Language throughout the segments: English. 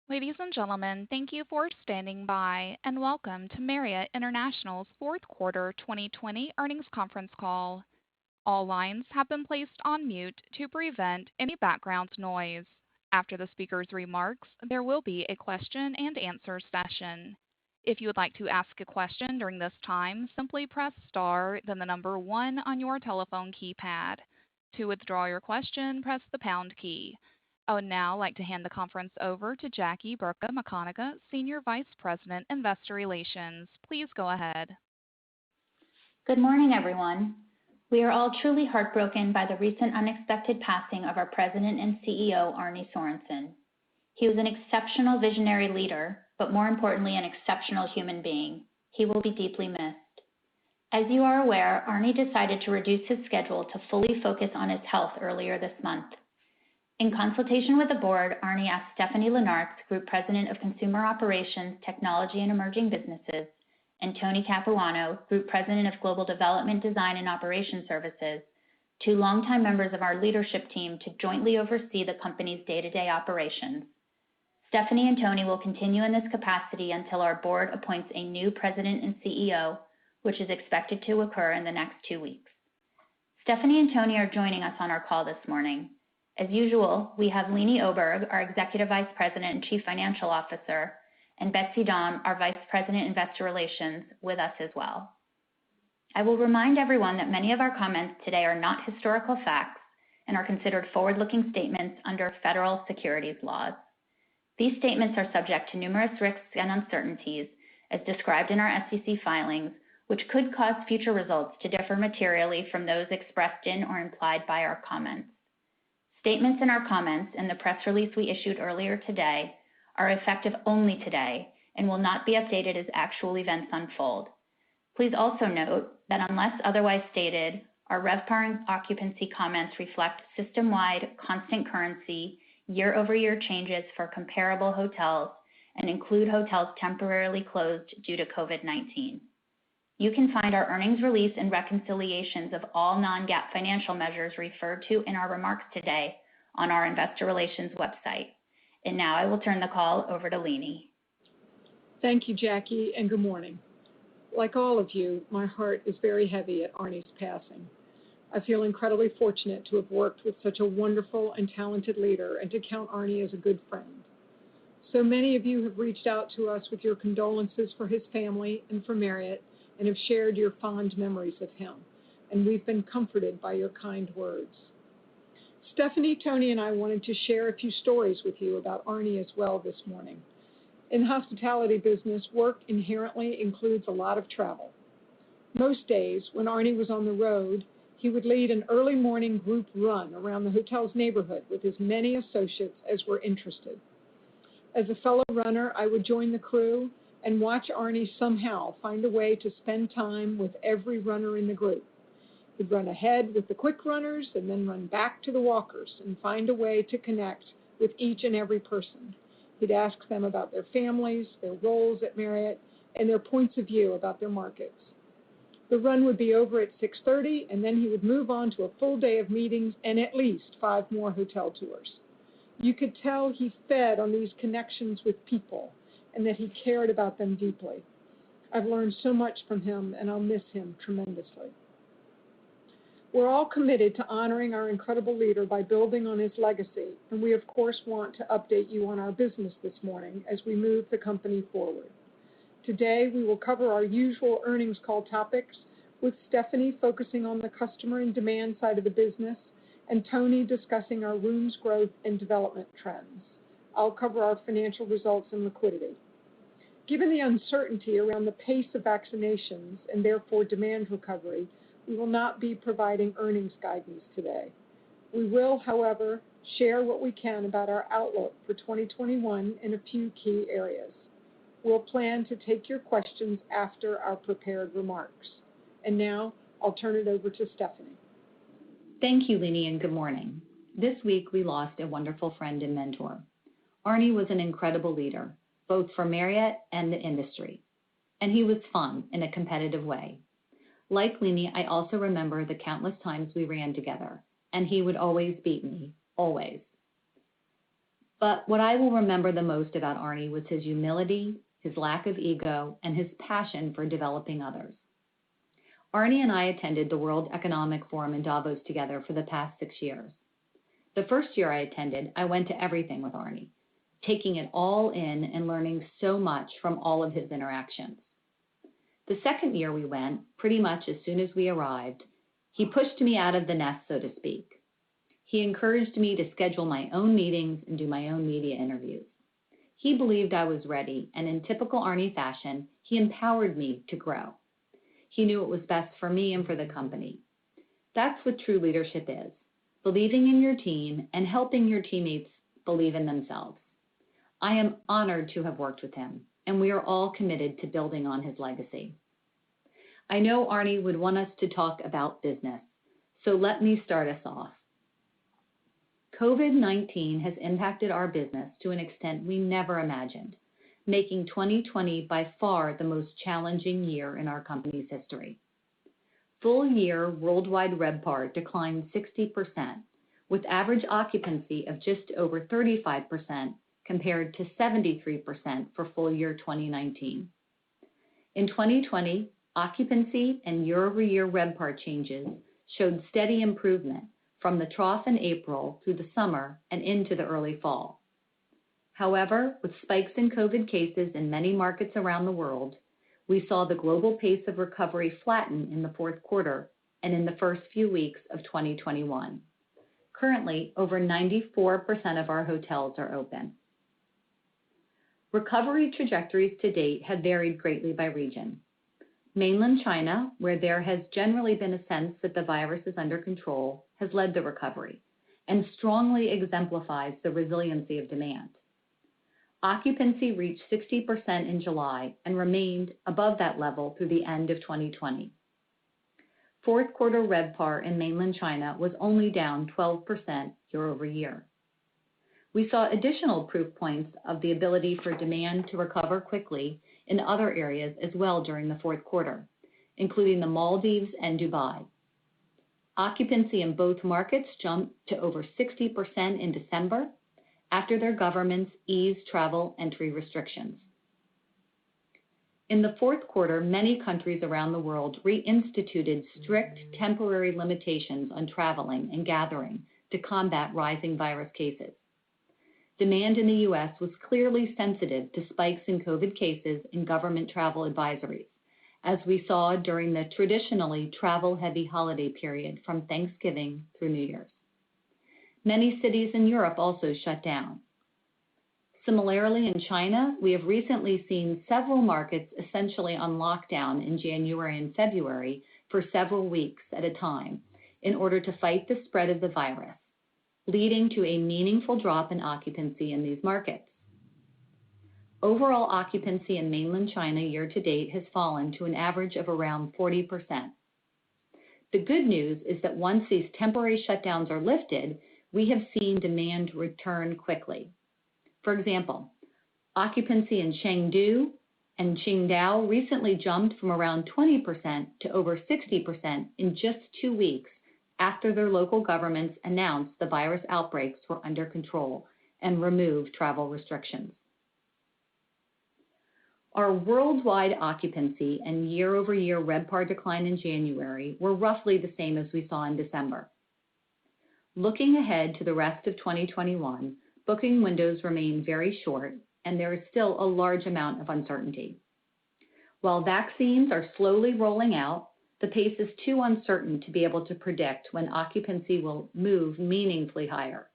Ladies and gentlemen, thank you for standing by, and welcome to Marriott International's fourth quarter 2020 earnings conference call. All lines have been placed on mute to prevent any background noise. After the speaker's remarks, there will be a question and answer session. If you would like to ask a question during this time, simply press star, then the number 1 on your telephone keypad. To withdraw your question, press the pound key. I would now like to hand the conference over to Jackie Burka McConaughey, Senior Vice President, Investor Relations. Please go ahead. Good morning, everyone. We are all truly heartbroken by the recent unexpected passing of our President and CEO, Arne Sorenson. He was an exceptional visionary leader, but more importantly, an exceptional human being. He will be deeply missed. As you are aware, Arne decided to reduce his schedule to fully focus on his health earlier this month. In consultation with the board, Arne asked Stephanie Lenartz, Group President of Consumer Operations, Technology and Emerging Businesses, and Tony Capuano, Group President of Global Development, Design and Operations Services, two longtime members of our leadership team, to jointly oversee the company's day-to-day operations. Stephanie and Tony will continue in this capacity until our board appoints a new President and CEO, which is expected to occur in the next 2 weeks. Stephanie and Tony are joining us on our call this morning. As usual, we have Leeny Oberg, our Executive Vice President and Chief Financial Officer, and Betsy Dahm, our Vice President, Investor Relations, with us as well. I will remind everyone that many of our comments today are not historical facts and are considered forward-looking statements under federal securities laws. These statements are subject to numerous risks and uncertainties, as described in our SEC filings, which could cause future results to differ materially from those expressed in or implied by our comments. Statements in our comments and the press release we issued earlier today are effective only today and will not be updated as actual events unfold. Please also note that unless otherwise stated, our RevPAR and occupancy comments reflect system-wide constant currency year-over-year changes for comparable hotels and include hotels temporarily closed due to COVID-19. You can find our earnings release and reconciliations of all non-GAAP financial measures referred to in our remarks today on our Investor Relations website. And now I will turn the call over to Leeny. Thank you, Jackie, and good morning. Like all of you, my heart is very heavy at Arne's passing. I feel incredibly fortunate to have worked with such a wonderful and talented leader and to count Arne as a good friend. So many of you have reached out to us with your condolences for his family and for Marriott, and have shared your fond memories of him, and we've been comforted by your kind words. Stephanie, Tony, and I wanted to share a few stories with you about Arne as well this morning. In the hospitality business, work inherently includes a lot of travel. Most days, when Arne was on the road, he would lead an early morning group run around the hotel's neighborhood with as many associates as were interested. As a fellow runner, I would join the crew and watch Arne somehow find a way to spend time with every runner in the group. He'd run ahead with the quick runners and then run back to the walkers and find a way to connect with each and every person. He'd ask them about their families, their roles at Marriott, and their points of view about their markets. The run would be over at 6:30, and then he would move on to a full day of meetings and at least 5 more hotel tours. You could tell he fed on these connections with people and that he cared about them deeply. I've learned so much from him, and I'll miss him tremendously. We're all committed to honoring our incredible leader by building on his legacy, and we of course want to update you on our business this morning as we move the company forward. Today, we will cover our usual earnings call topics, with Stephanie focusing on the customer and demand side of the business, and Tony discussing our rooms growth and development trends. I'll cover our financial results and liquidity. Given the uncertainty around the pace of vaccinations and therefore demand recovery, we will not be providing earnings guidance today. We will, however, share what we can about our outlook for 2021 in a few key areas. We'll plan to take your questions after our prepared remarks. And now I'll turn it over to Stephanie. Thank you, Leeny, and good morning. This week we lost a wonderful friend and mentor. Arne was an incredible leader, both for Marriott and the industry. And he was fun in a competitive way. Like Leeny, I also remember the countless times we ran together, and he would always beat me, always. But what I will remember the most about Arnie was his humility, his lack of ego, and his passion for developing others. Arnie and I attended the World Economic Forum in Davos together for the past 6 years. The first year I attended, I went to everything with Arnie, taking it all in and learning so much from all of his interactions. The second year we went, pretty much as soon as we arrived, he pushed me out of the nest, so to speak. He encouraged me to schedule my own meetings and do my own media interviews. He believed I was ready, and in typical Arnie fashion, he empowered me to grow. He knew it was best for me and for the company. That's what true leadership is, believing in your team and helping your teammates believe in themselves. I am honored to have worked with him, and we are all committed to building on his legacy. I know Arnie would want us to talk about business, so let me start us off. COVID-19 has impacted our business to an extent we never imagined, making 2020 by far the most challenging year in our company's history. Full year worldwide RevPAR declined 60%, with average occupancy of just over 35% compared to 73% for full year 2019. In 2020, occupancy and year-over-year RevPAR changes showed steady improvement from the trough in April through the summer and into the early fall. However, with spikes in COVID cases in many markets around the world, we saw the global pace of recovery flatten in the fourth quarter and in the first few weeks of 2021. Currently, over 94% of our hotels are open. Recovery trajectories to date have varied greatly by region. Mainland China, where there has generally been a sense that the virus is under control, has led the recovery and strongly exemplifies the resiliency of demand. Occupancy reached 60% in July and remained above that level through the end of 2020. Fourth quarter RevPAR in mainland China was only down 12% year over year. We saw additional proof points of the ability for demand to recover quickly in other areas as well during the fourth quarter, including the Maldives and Dubai. Occupancy in both markets jumped to over 60% in December after their governments eased travel entry restrictions. In the fourth quarter, many countries around the world reinstituted strict temporary limitations on traveling and gathering to combat rising virus cases. Demand in the U.S. was clearly sensitive to spikes in COVID cases and government travel advisories, as we saw during the traditionally travel-heavy holiday period from Thanksgiving through New Year's. Many cities in Europe also shut down. Similarly, in China, we have recently seen several markets essentially on lockdown in January and February for several weeks at a time in order to fight the spread of the virus, leading to a meaningful drop in occupancy in these markets. Overall occupancy in mainland China year to date has fallen to an average of around 40%. The good news is that once these temporary shutdowns are lifted, we have seen demand return quickly. For example, occupancy in Chengdu and Qingdao recently jumped from around 20% to over 60% in just 2 weeks after their local governments announced the virus outbreaks were under control and removed travel restrictions. Our worldwide occupancy and year-over-year RevPAR decline in January were roughly the same as we saw in December. Looking ahead to the rest of 2021, booking windows remain very short, and there is still a large amount of uncertainty. While vaccines are slowly rolling out, the pace is too uncertain to be able to predict when occupancy will move meaningfully higher.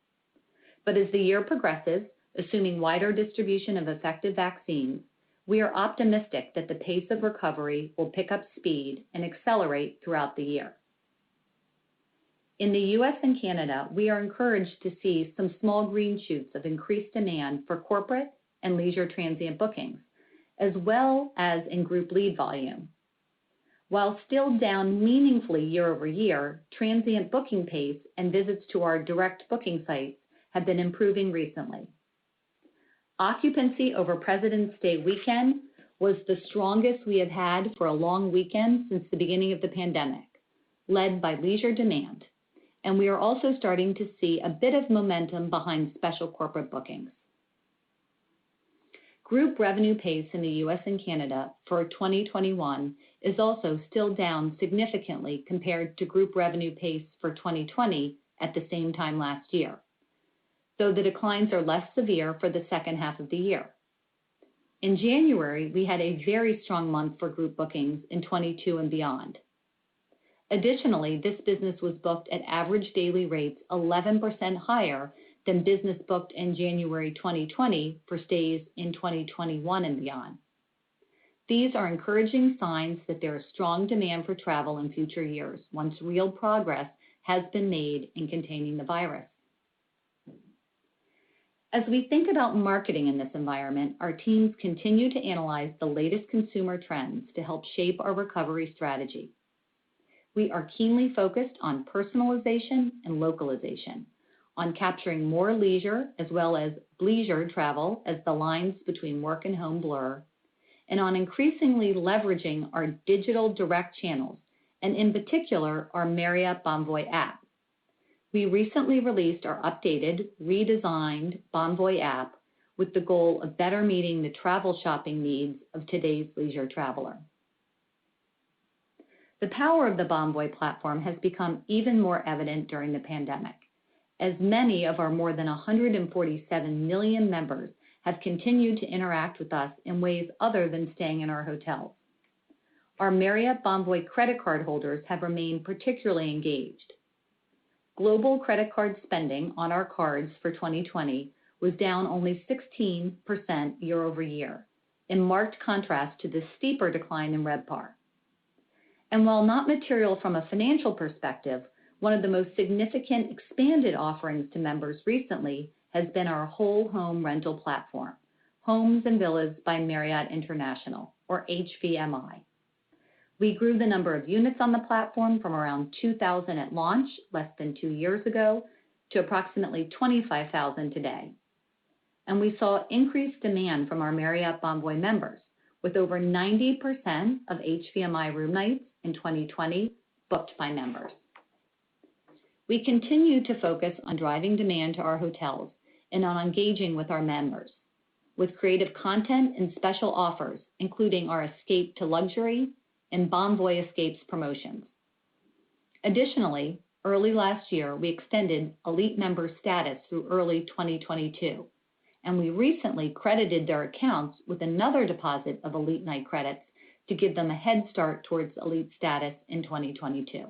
But as the year progresses, assuming wider distribution of effective vaccines, we are optimistic that the pace of recovery will pick up speed and accelerate throughout the year. In the U.S. and Canada, we are encouraged to see some small green shoots of increased demand for corporate and leisure transient bookings, as well as in group lead volume. While still down meaningfully year over year, transient booking pace and visits to our direct booking sites have been improving recently. Occupancy over President's Day weekend was the strongest we have had for a long weekend since the beginning of the pandemic, led by leisure demand. And we are also starting to see a bit of momentum behind special corporate bookings. Group revenue pace in the U.S. and Canada for 2021 is also still down significantly compared to group revenue pace for 2020 at the same time last year, though the declines are less severe for the second half of the year. In January, we had a very strong month for group bookings in 22 and beyond. Additionally, this business was booked at average daily rates 11% higher than business booked in January 2020 for stays in 2021 and beyond. These are encouraging signs that there is strong demand for travel in future years once real progress has been made in containing the virus. As we think about marketing in this environment, our teams continue to analyze the latest consumer trends to help shape our recovery strategy. We are keenly focused on personalization and localization, on capturing more leisure as well as bleisure travel as the lines between work and home blur, and on increasingly leveraging our digital direct channels, and in particular, our Marriott Bonvoy app. We recently released our updated, redesigned Bonvoy app with the goal of better meeting the travel shopping needs of today's leisure traveler. The power of the Bonvoy platform has become even more evident during the pandemic, as many of our more than 147 million members have continued to interact with us in ways other than staying in our hotels. Our Marriott Bonvoy credit card holders have remained particularly engaged. Global credit card spending on our cards for 2020 was down only 16% year over year, in marked contrast to the steeper decline in RevPAR. And while not material from a financial perspective, one of the most significant expanded offerings to members recently has been our whole home rental platform, Homes and Villas by Marriott International, or HVMI. We grew the number of units on the platform from around 2,000 at launch less than 2 years ago to approximately 25,000 today. And we saw increased demand from our Marriott Bonvoy members, with over 90% of HVMI room nights in 2020 booked by members. We continue to focus on driving demand to our hotels and on engaging with our members with creative content and special offers, including our Escape to Luxury and Bonvoy Escapes promotions. Additionally, early last year, we extended elite member status through early 2022, and we recently credited their accounts with another deposit of elite night credits to give them a head start towards elite status in 2022.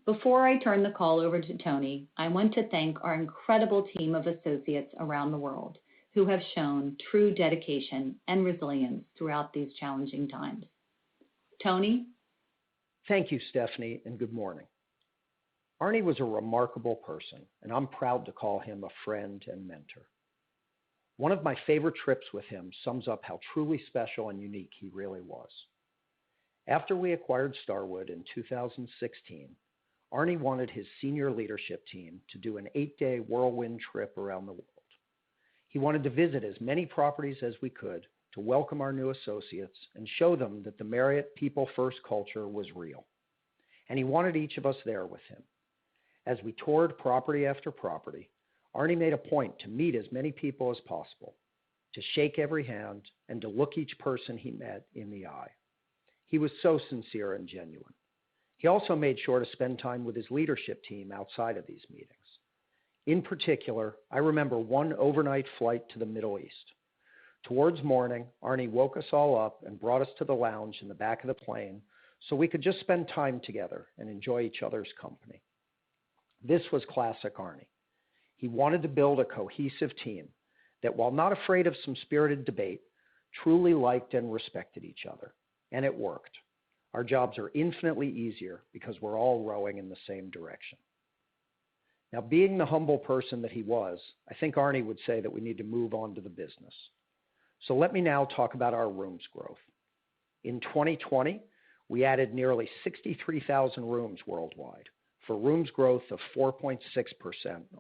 Before I turn the call over to Tony, I want to thank our incredible team of associates around the world who have shown true dedication and resilience throughout these challenging times. Tony? Thank you, Stephanie, and good morning. Arnie was a remarkable person, and I'm proud to call him a friend and mentor. One of my favorite trips with him sums up how truly special and unique he really was. After we acquired Starwood in 2016, Arnie wanted his senior leadership team to do an 8-day whirlwind trip around the world. He wanted to visit as many properties as we could to welcome our new associates and show them that the Marriott People First culture was real. And he wanted each of us there with him. As we toured property after property, Arnie made a point to meet as many people as possible, to shake every hand, and to look each person he met in the eye. He was so sincere and genuine. He also made sure to spend time with his leadership team outside of these meetings. In particular, I remember one overnight flight to the Middle East. Towards morning, Arnie woke us all up and brought us to the lounge in the back of the plane so we could just spend time together and enjoy each other's company. This was classic Arnie. He wanted to build a cohesive team that, while not afraid of some spirited debate, truly liked and respected each other. And it worked. Our jobs are infinitely easier because we're all rowing in the same direction. Now, being the humble person that he was, I think Arnie would say that we need to move on to the business. So let me now talk about our rooms growth. In 2020, we added nearly 63,000 rooms worldwide for rooms growth of 4.6%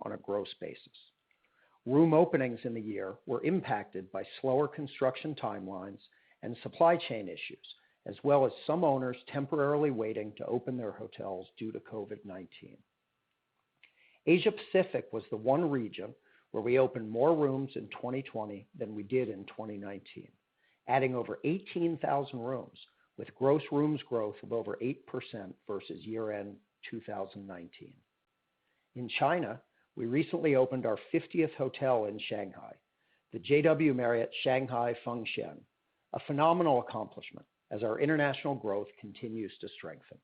on a gross basis. Room openings in the year were impacted by slower construction timelines and supply chain issues, as well as some owners temporarily waiting to open their hotels due to COVID-19. Asia Pacific was the one region where we opened more rooms in 2020 than we did in 2019, adding over 18,000 rooms with gross rooms growth of over 8% versus year-end 2019. In China, we recently opened our 50th hotel in Shanghai, the JW Marriott Shanghai Fengshan, a phenomenal accomplishment as our international growth continues to strengthen.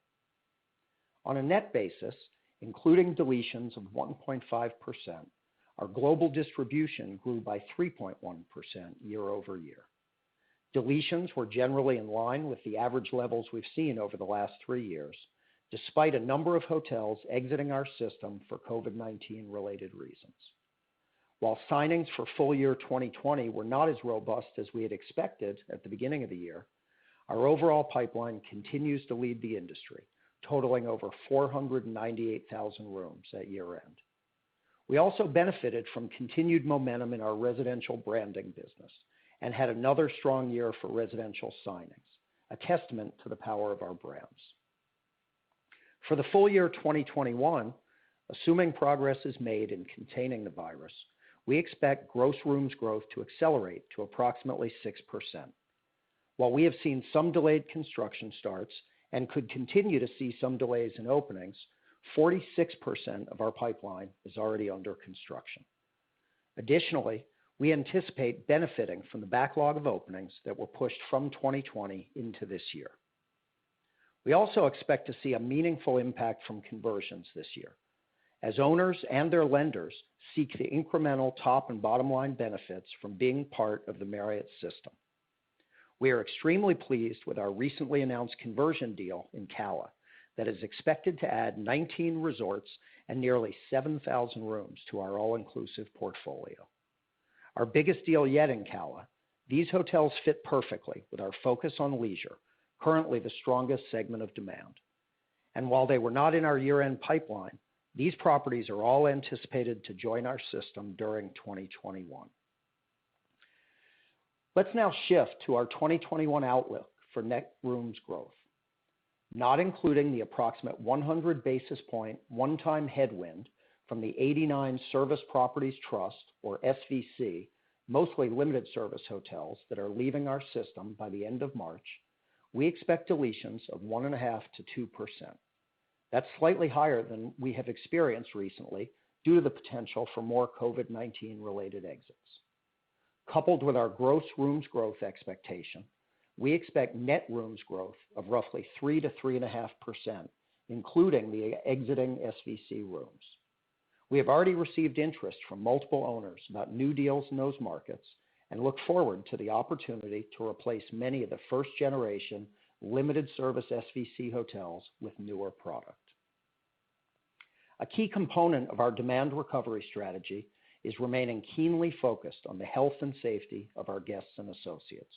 On a net basis, including deletions of 1.5%, our global distribution grew by 3.1% year over year. Deletions were generally in line with the average levels we've seen over the last 3 years, despite a number of hotels exiting our system for COVID-19 related reasons. While signings for full year 2020 were not as robust as we had expected at the beginning of the year, our overall pipeline continues to lead the industry, totaling over 498,000 rooms at year end. We also benefited from continued momentum in our residential branding business and had another strong year for residential signings, a testament to the power of our brands. For the full year 2021, assuming progress is made in containing the virus, we expect gross rooms growth to accelerate to approximately 6%. While we have seen some delayed construction starts and could continue to see some delays in openings, 46% of our pipeline is already under construction. Additionally, we anticipate benefiting from the backlog of openings that were pushed from 2020 into this year. We also expect to see a meaningful impact from conversions this year, as owners and their lenders seek the incremental top and bottom line benefits from being part of the Marriott system. We are extremely pleased with our recently announced conversion deal in Cala that is expected to add 19 resorts and nearly 7,000 rooms to our all-inclusive portfolio. Our biggest deal yet in Cala, these hotels fit perfectly with our focus on leisure, currently the strongest segment of demand. And while they were not in our year-end pipeline, these properties are all anticipated to join our system during 2021. Let's now shift to our 2021 outlook for net rooms growth. Not including the approximate 100 basis point one-time headwind from the 89 Service Properties Trust, or SVC, mostly limited service hotels that are leaving our system by the end of March, we expect deletions of 1.5% to 2%. That's slightly higher than we have experienced recently due to the potential for more COVID-19 related exits. Coupled with our gross rooms growth expectation, we expect net rooms growth of roughly 3 to 3.5%, including the exiting SVC rooms. We have already received interest from multiple owners about new deals in those markets and look forward to the opportunity to replace many of the first generation limited service SVC hotels with newer product. A key component of our demand recovery strategy is remaining keenly focused on the health and safety of our guests and associates.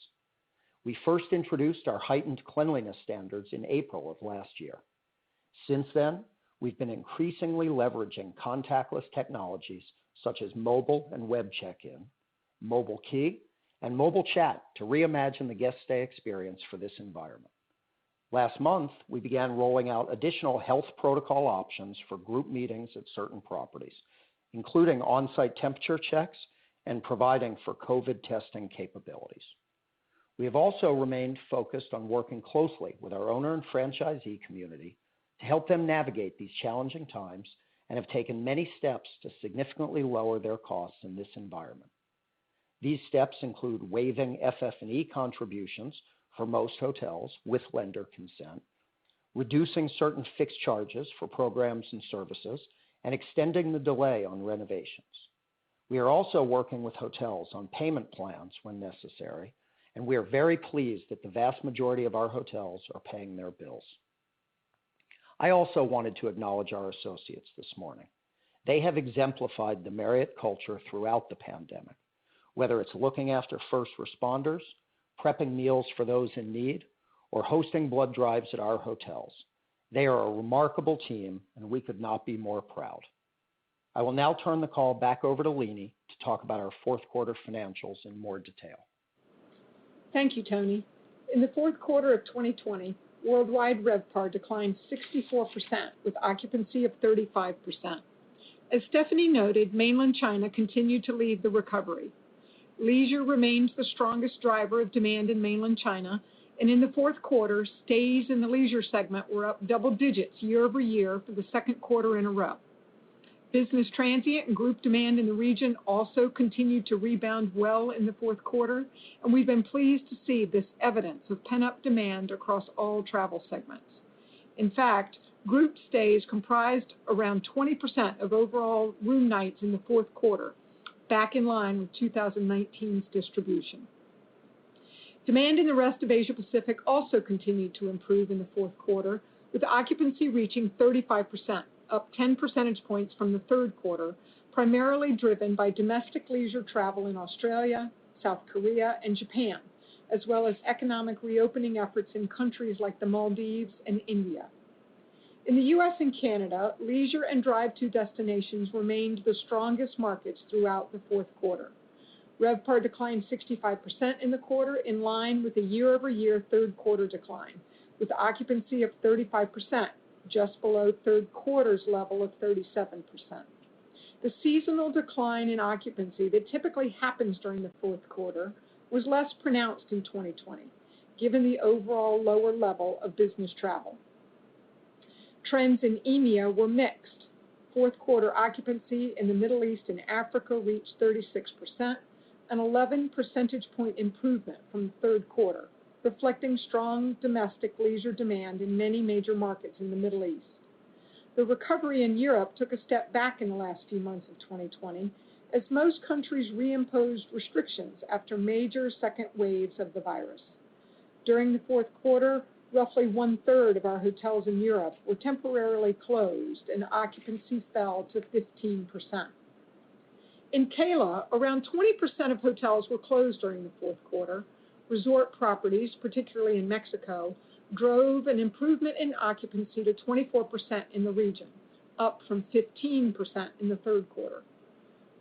We first introduced our heightened cleanliness standards in April of last year. Since then, we've been increasingly leveraging contactless technologies such as mobile and web check-in, mobile key, and mobile chat to reimagine the guest stay experience for this environment. Last month, we began rolling out additional health protocol options for group meetings at certain properties, including on-site temperature checks and providing for COVID testing capabilities. We have also remained focused on working closely with our owner and franchisee community to help them navigate these challenging times and have taken many steps to significantly lower their costs in this environment. These steps include waiving FF&E contributions for most hotels with lender consent, reducing certain fixed charges for programs and services, and extending the delay on renovations. We are also working with hotels on payment plans when necessary, and we are very pleased that the vast majority of our hotels are paying their bills. I also wanted to acknowledge our associates this morning. They have exemplified the Marriott culture throughout the pandemic, whether it's looking after first responders, prepping meals for those in need, or hosting blood drives at our hotels. They are a remarkable team, and we could not be more proud. I will now turn the call back over to Leeny to talk about our fourth quarter financials in more detail. Thank you, Tony. In the fourth quarter of 2020, worldwide RevPAR declined 64% with occupancy of 35%. As Stephanie noted, mainland China continued to lead the recovery. Leisure remains the strongest driver of demand in mainland China, and in the fourth quarter, stays in the leisure segment were up double digits year over year for the second quarter in a row. Business transient and group demand in the region also continued to rebound well in the fourth quarter, and we've been pleased to see this evidence of pent-up demand across all travel segments. In fact, group stays comprised around 20% of overall room nights in the fourth quarter, back in line with 2019's distribution. Demand in the rest of Asia Pacific also continued to improve in the fourth quarter, with occupancy reaching 35%, up 10 percentage points from the third quarter, primarily driven by domestic leisure travel in Australia, South Korea, and Japan, as well as economic reopening efforts in countries like the Maldives and India. In the U.S. and Canada, leisure and drive-to destinations remained the strongest markets throughout the fourth quarter. RevPAR declined 65% in the quarter, in line with the year-over-year third quarter decline, with occupancy of 35%, just below third quarter's level of 37%. The seasonal decline in occupancy that typically happens during the fourth quarter was less pronounced in 2020, given the overall lower level of business travel. Trends in EMEA were mixed. Fourth quarter occupancy in the Middle East and Africa reached 36%, an 11 percentage point improvement from the third quarter, reflecting strong domestic leisure demand in many major markets in the Middle East. The recovery in Europe took a step back in the last few months of 2020, as most countries reimposed restrictions after major second waves of the virus. During the fourth quarter, roughly 1/3 of our hotels in Europe were temporarily closed and occupancy fell to 15%. In CALA, around 20% of hotels were closed during the fourth quarter. Resort properties, particularly in Mexico, drove an improvement in occupancy to 24% in the region, up from 15% in the third quarter.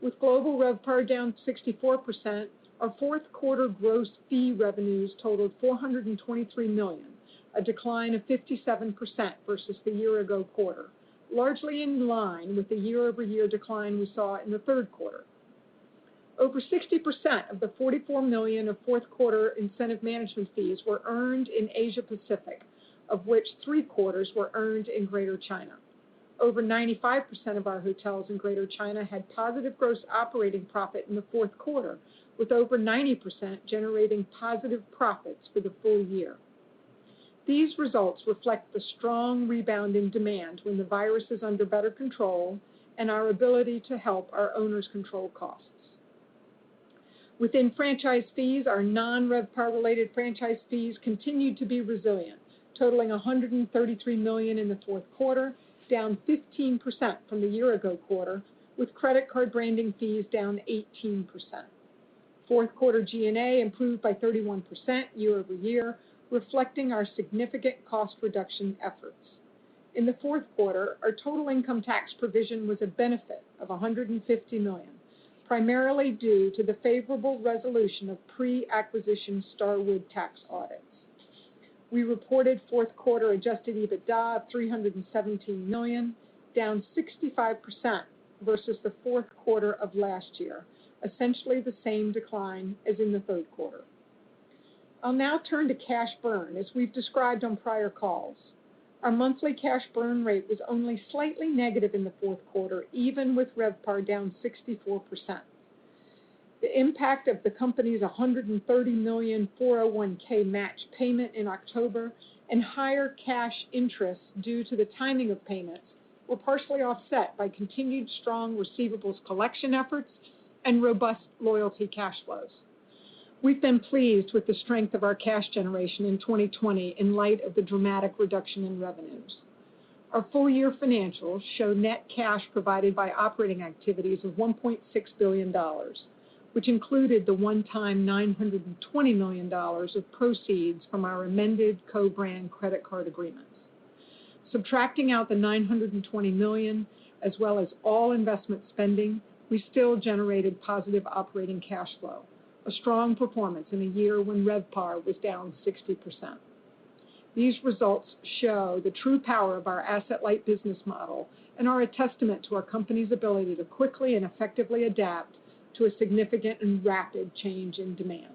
With global RevPAR down 64%, our fourth quarter gross fee revenues totaled $423 million, a decline of 57% versus the year-ago quarter, largely in line with the year-over-year decline we saw in the third quarter. Over 60% of the $44 million of fourth quarter incentive management fees were earned in Asia Pacific, of which 3/4 were earned in Greater China. Over 95% of our hotels in Greater China had positive gross operating profit in the fourth quarter, with over 90% generating positive profits for the full year. These results reflect the strong rebound in demand when the virus is under better control and our ability to help our owners control costs. Within franchise fees, our non-RevPAR related franchise fees continued to be resilient, totaling $133 million in the fourth quarter, down 15% from the year-ago quarter, with credit card branding fees down 18%. Fourth quarter G&A improved by 31% year-over-year, reflecting our significant cost reduction efforts. In the fourth quarter, our total income tax provision was a benefit of $150 million, primarily due to the favorable resolution of pre-acquisition Starwood tax audits. We reported fourth quarter adjusted EBITDA of $317 million, down 65% versus the fourth quarter of last year, essentially the same decline as in the third quarter. I'll now turn to cash burn, as we've described on prior calls. Our monthly cash burn rate was only slightly negative in the fourth quarter, even with RevPAR down 64%. The impact of the company's $130 million 401k match payment in October and higher cash interest due to the timing of payments were partially offset by continued strong receivables collection efforts and robust loyalty cash flows. We've been pleased with the strength of our cash generation in 2020 in light of the dramatic reduction in revenues. Our full-year financials show net cash provided by operating activities of $1.6 billion, which included the one-time $920 million of proceeds from our amended co-brand credit card agreements. Subtracting out the $920 million, as well as all investment spending, we still generated positive operating cash flow, a strong performance in a year when RevPAR was down 60%. These results show the true power of our asset-light business model and are a testament to our company's ability to quickly and effectively adapt to a significant and rapid change in demand.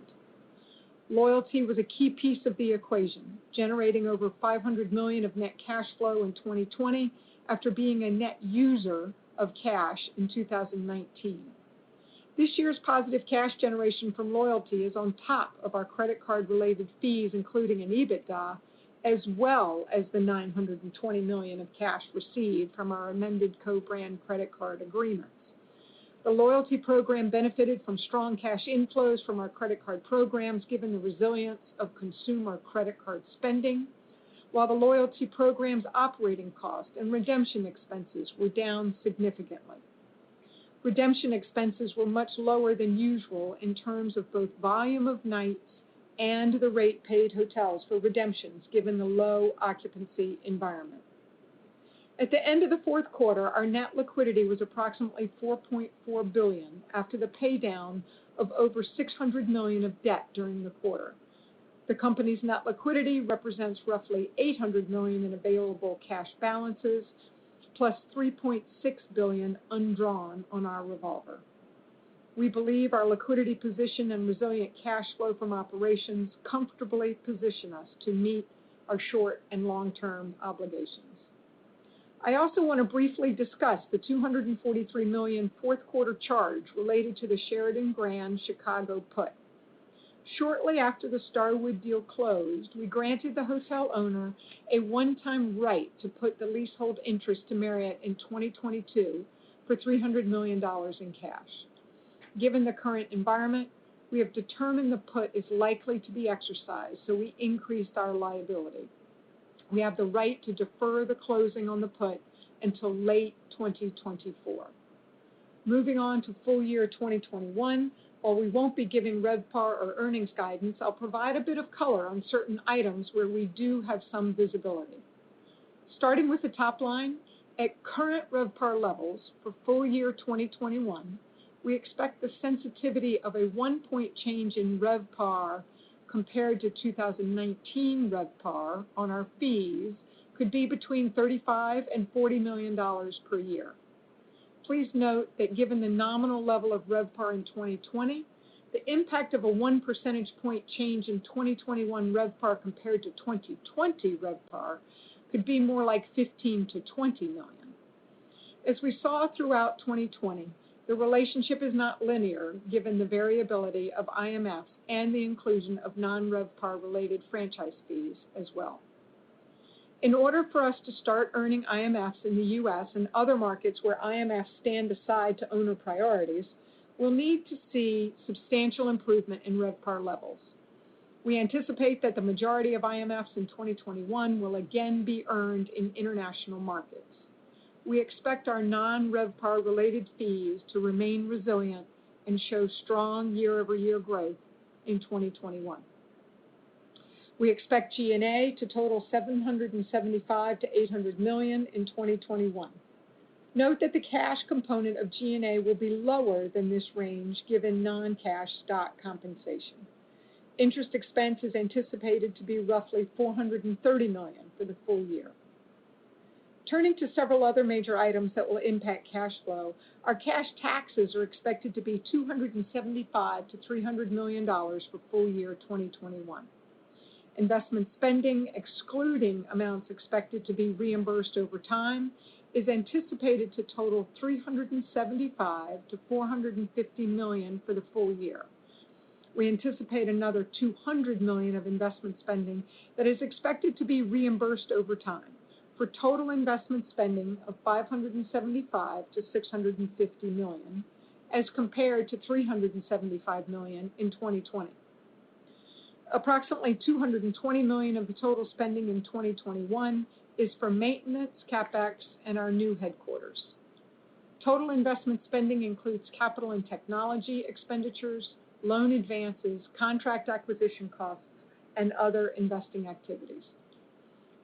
Loyalty was a key piece of the equation, generating over $500 million of net cash flow in 2020 after being a net user of cash in 2019. This year's positive cash generation from loyalty is on top of our credit card related fees, including an EBITDA, as well as the $920 million of cash received from our amended co-brand credit card agreements. The loyalty program benefited from strong cash inflows from our credit card programs, given the resilience of consumer credit card spending, while the loyalty program's operating costs and redemption expenses were down significantly. Redemption expenses were much lower than usual in terms of both volume of nights and the rate paid hotels for redemptions, given the low occupancy environment. At the end of the fourth quarter, our net liquidity was approximately $4.4 billion after the pay down of over $600 million of debt during the quarter. The company's net liquidity represents roughly $800 million in available cash balances, plus $3.6 billion undrawn on our revolver. We believe our liquidity position and resilient cash flow from operations comfortably position us to meet our short and long-term obligations. I also want to briefly discuss the $243 million fourth quarter charge related to the Sheraton Grand Chicago put. Shortly after the Starwood deal closed, we granted the hotel owner a one-time right to put the leasehold interest to Marriott in 2022 for $300 million in cash. Given the current environment, we have determined the put is likely to be exercised, so we increased our liability. We have the right to defer the closing on the put until late 2024. Moving on to full year 2021, while we won't be giving RevPAR or earnings guidance, I'll provide a bit of color on certain items where we do have some visibility. Starting with the top line, at current RevPAR levels for full year 2021, we expect the sensitivity of a 1-point change in RevPAR compared to 2019 RevPAR on our fees could be between $35 and $40 million per year. Please note that given the nominal level of RevPAR in 2020, the impact of a 1 percentage point change in 2021 RevPAR compared to 2020 RevPAR could be more like $15 to $20 million. As we saw throughout 2020, the relationship is not linear given the variability of IMFs and the inclusion of non-RevPAR related franchise fees as well. In order for us to start earning IMFs in the U.S. and other markets where IMFs stand aside to owner priorities, we'll need to see substantial improvement in RevPAR levels. We anticipate that the majority of IMFs in 2021 will again be earned in international markets. We expect our non-RevPAR related fees to remain resilient and show strong year-over-year growth in 2021. We expect G&A to total $775 to $800 million in 2021. Note that the cash component of G&A will be lower than this range given non-cash stock compensation. Interest expense is anticipated to be roughly $430 million for the full year. Turning to several other major items that will impact cash flow, our cash taxes are expected to be $275 to $300 million for full year 2021. Investment spending, excluding amounts expected to be reimbursed over time, is anticipated to total $375 to $450 million for the full year. We anticipate another $200 million of investment spending that is expected to be reimbursed over time, for total investment spending of $575 to $650 million, as compared to $375 million in 2020. Approximately $220 million of the total spending in 2021 is for maintenance, CapEx, and our new headquarters. Total investment spending includes capital and technology expenditures, loan advances, contract acquisition costs, and other investing activities.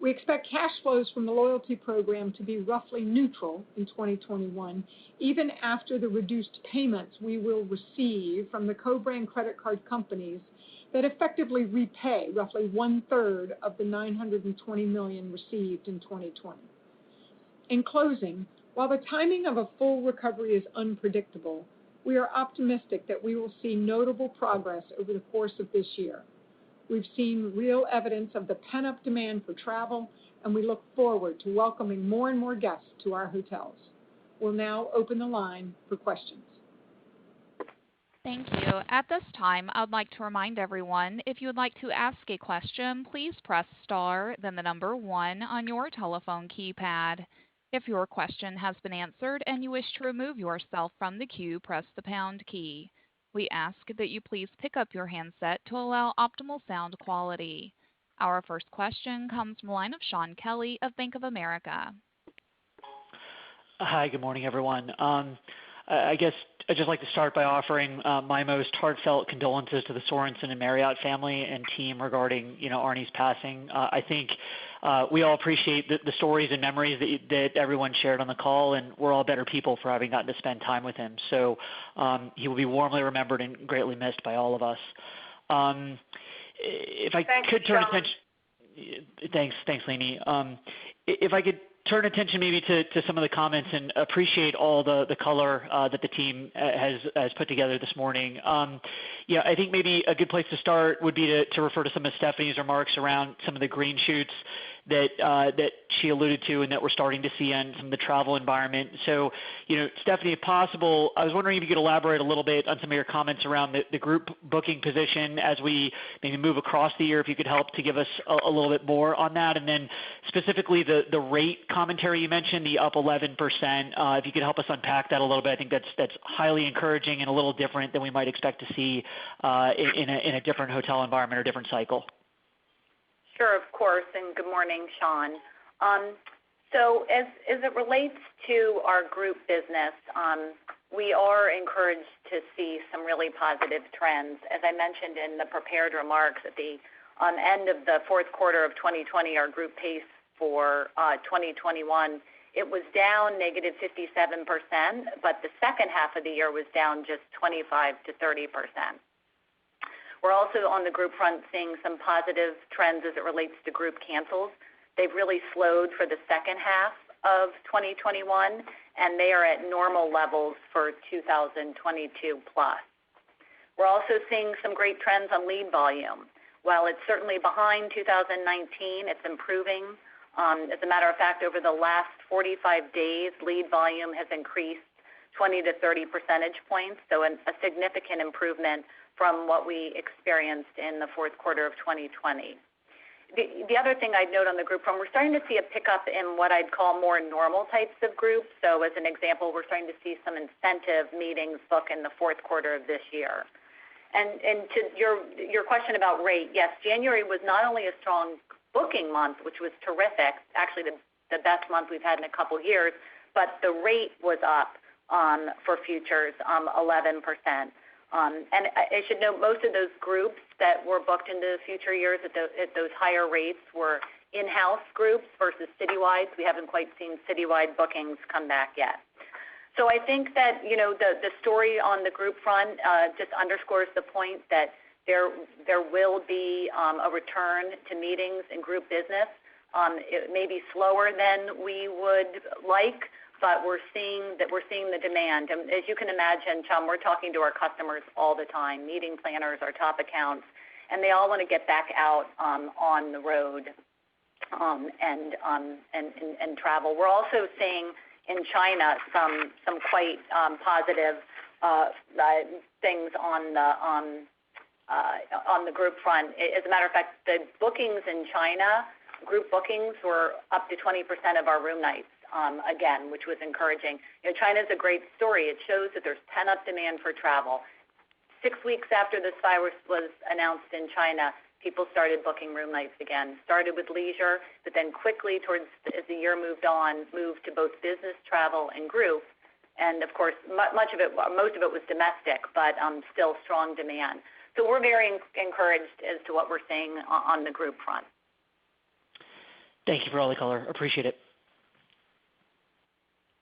We expect cash flows from the loyalty program to be roughly neutral in 2021, even after the reduced payments we will receive from the co-brand credit card companies that effectively repay roughly 1/3 of the $920 million received in 2020. In closing, While the timing of a full recovery is unpredictable, we are optimistic that we will see notable progress over the course of this year. We've seen real evidence of the pent-up demand for travel, and we look forward to welcoming more and more guests to our hotels. We'll now open the line for questions. Thank you. At this time, I would like to remind everyone, if you would like to ask a question, please press star, then the number 1 on your telephone keypad. If your question has been answered and you wish to remove yourself from the queue, press the pound key. We ask that you please pick up your handset to allow optimal sound quality. Our first question comes from the line of Shaun Kelley of Bank of America. Hi, good morning, everyone. I guess I'd just like to start by offering my most heartfelt condolences to the Sorensen and Marriott family and team regarding, Arnie's passing. I think we all appreciate the stories and memories that everyone shared on the call, and we're all better people for having gotten to spend time with him. So he will be warmly remembered and greatly missed by all of us. If I could turn attention, thanks, Leenie. If I could turn attention maybe to some of the comments and appreciate all the color that the team has put together this morning. I think maybe a good place to start would be to refer to some of Stephanie's remarks around some of the green shoots that she alluded to and that we're starting to see in some of the travel environment. So, Stephanie, if possible, I was wondering if you could elaborate a little bit on some of your comments around the group booking position as we maybe move across the year, if you could help to give us a little bit more on that. And then specifically the rate commentary you mentioned, the up 11%, if you could help us unpack that a little bit. I think that's highly encouraging and a little different than we might expect to see in a different hotel environment or different cycle. Sure, of course, and good morning, Shaun. So as it relates to our group business, we are encouraged to see some really positive trends. As I mentioned in the prepared remarks, at the end of the fourth quarter of 2020, our group pace for 2021, it was down negative 57%, but the second half of the year was down just 25 to 30%. We're also on the group front seeing some positive trends as it relates to group cancels. They've really slowed for the second half of 2021, and they are at normal levels for 2022 plus. We're also seeing some great trends on lead volume. While it's certainly behind 2019, it's improving. As a matter of fact, over the last 45 days, lead volume has increased 20 to 30 percentage points, so a significant improvement from what we experienced in the fourth quarter of 2020. The other thing I'd note on the group front, we're starting to see a pickup in what I'd call more normal types of groups. So as an example, we're starting to see some incentive meetings book in the fourth quarter of this year. And to your question about rate, yes, January was not only a strong booking month, which was terrific, actually the best month we've had in a couple years, but the rate was up for futures 11%. And I should note most of those groups that were booked into future years at those higher rates were in-house groups versus citywides. We haven't quite seen citywide bookings come back yet. So I think that the story on the group front just underscores the point that there will be a return to meetings and group business. It may be slower than we would like, but we're seeing the demand. And as you can imagine, Chum, we're talking to our customers all the time, meeting planners, our top accounts, and they all want to get back out on the road and travel. We're also seeing in China some quite positive things on the group front. As a matter of fact, the bookings in China, group bookings, were up to 20% of our room nights. Again, which was encouraging. China's a great story. It shows that there's pent-up demand for travel. 6 weeks after this virus was announced in China, people started booking room nights again. Started with leisure, but then quickly, as the year moved on, moved to both business travel and group. And of course, most of it was domestic, but still strong demand. So we're very encouraged as to what we're seeing on the group front. Thank you for all the color. Appreciate it.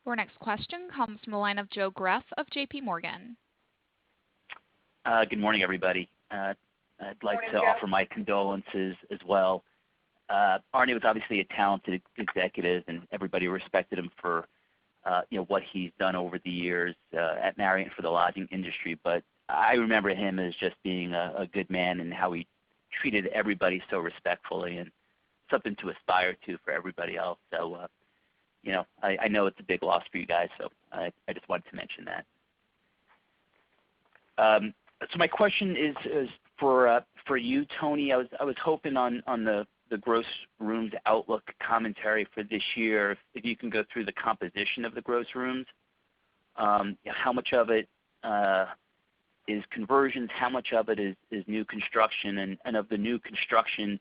Your next question comes from the line of Joe Greff of JP Morgan. Good morning, everybody. I'd like to Joe. offer my condolences as well. Arnie was obviously a talented executive, and everybody respected him for what he's done over the years at Marriott for the lodging industry. But I remember him as just being a good man and how he treated everybody so respectfully, and something to aspire to for everybody else. So, I know it's a big loss for you guys, so I just wanted to mention that. So my question is for you, Tony. I was hoping on the gross rooms outlook commentary for this year, if you can go through the composition of the gross rooms, how much of it is conversions, how much of it is new construction, and of the new construction,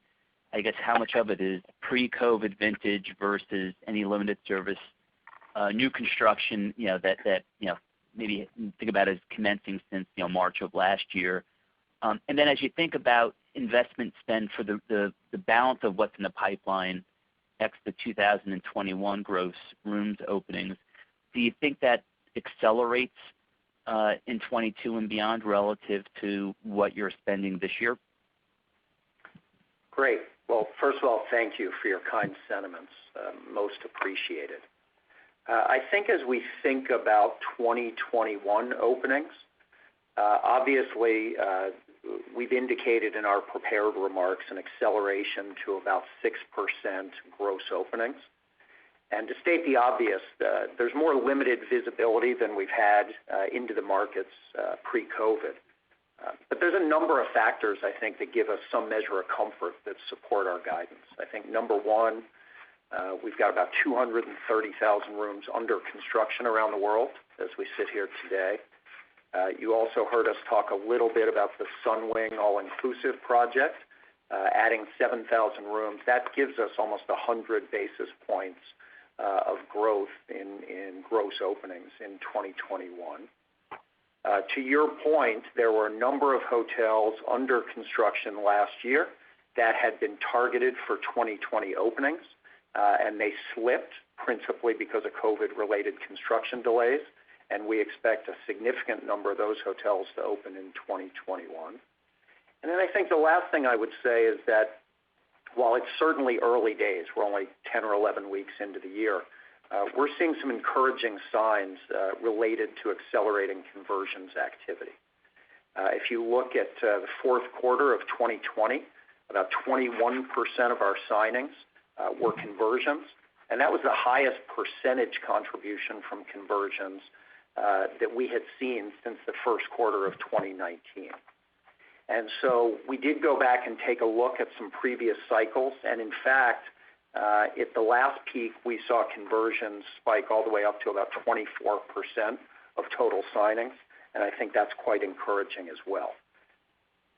I guess how much of it is pre-COVID vintage versus any limited service new construction, that maybe think about as commencing since March of last year. And then as you think about investment spend for the balance of what's in the pipeline, ex the 2021 gross rooms openings, do you think that accelerates in 22 and beyond relative to what you're spending this year? Great. Well, first of all, thank you for your kind sentiments. Most appreciated. I think as we think about 2021 openings, obviously we've indicated in our prepared remarks an acceleration to about 6% gross openings. And to state the obvious, there's more limited visibility than we've had into the markets pre-COVID. But there's a number of factors, I think, that give us some measure of comfort that support our guidance. I think number one, we've got about 230,000 rooms under construction around the world as we sit here today. You also heard us talk a little bit about the Sunwing All-Inclusive project, adding 7,000 rooms. That gives us almost 100 basis points of growth in gross openings in 2021. To your point, there were a number of hotels under construction last year that had been targeted for 2020 openings, and they slipped principally because of COVID-related construction delays, and we expect a significant number of those hotels to open in 2021. And then I think the last thing I would say is that while it's certainly early days, we're only 10 or 11 weeks into the year, we're seeing some encouraging signs related to accelerating conversions activity. If you look at the fourth quarter of 2020, about 21% of our signings were conversions, and that was the highest percentage contribution from conversions that we had seen since the first quarter of 2019. And so we did go back and take a look at some previous cycles, and in fact, at the last peak, we saw conversions spike all the way up to about 24% of total signings, and I think that's quite encouraging as well.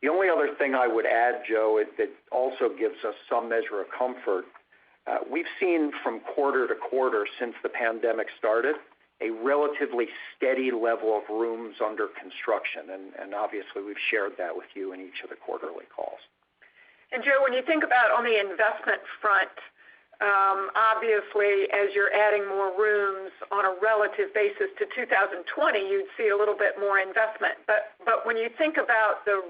The only other thing I would add, Joe, that also gives us some measure of comfort, we've seen from quarter to quarter since the pandemic started a relatively steady level of rooms under construction, and obviously we've shared that with you in each of the quarterly calls. And Joe, when you think about on the investment front, obviously as you're adding more rooms on a relative basis to 2020, you'd see a little bit more investment. But when you think about the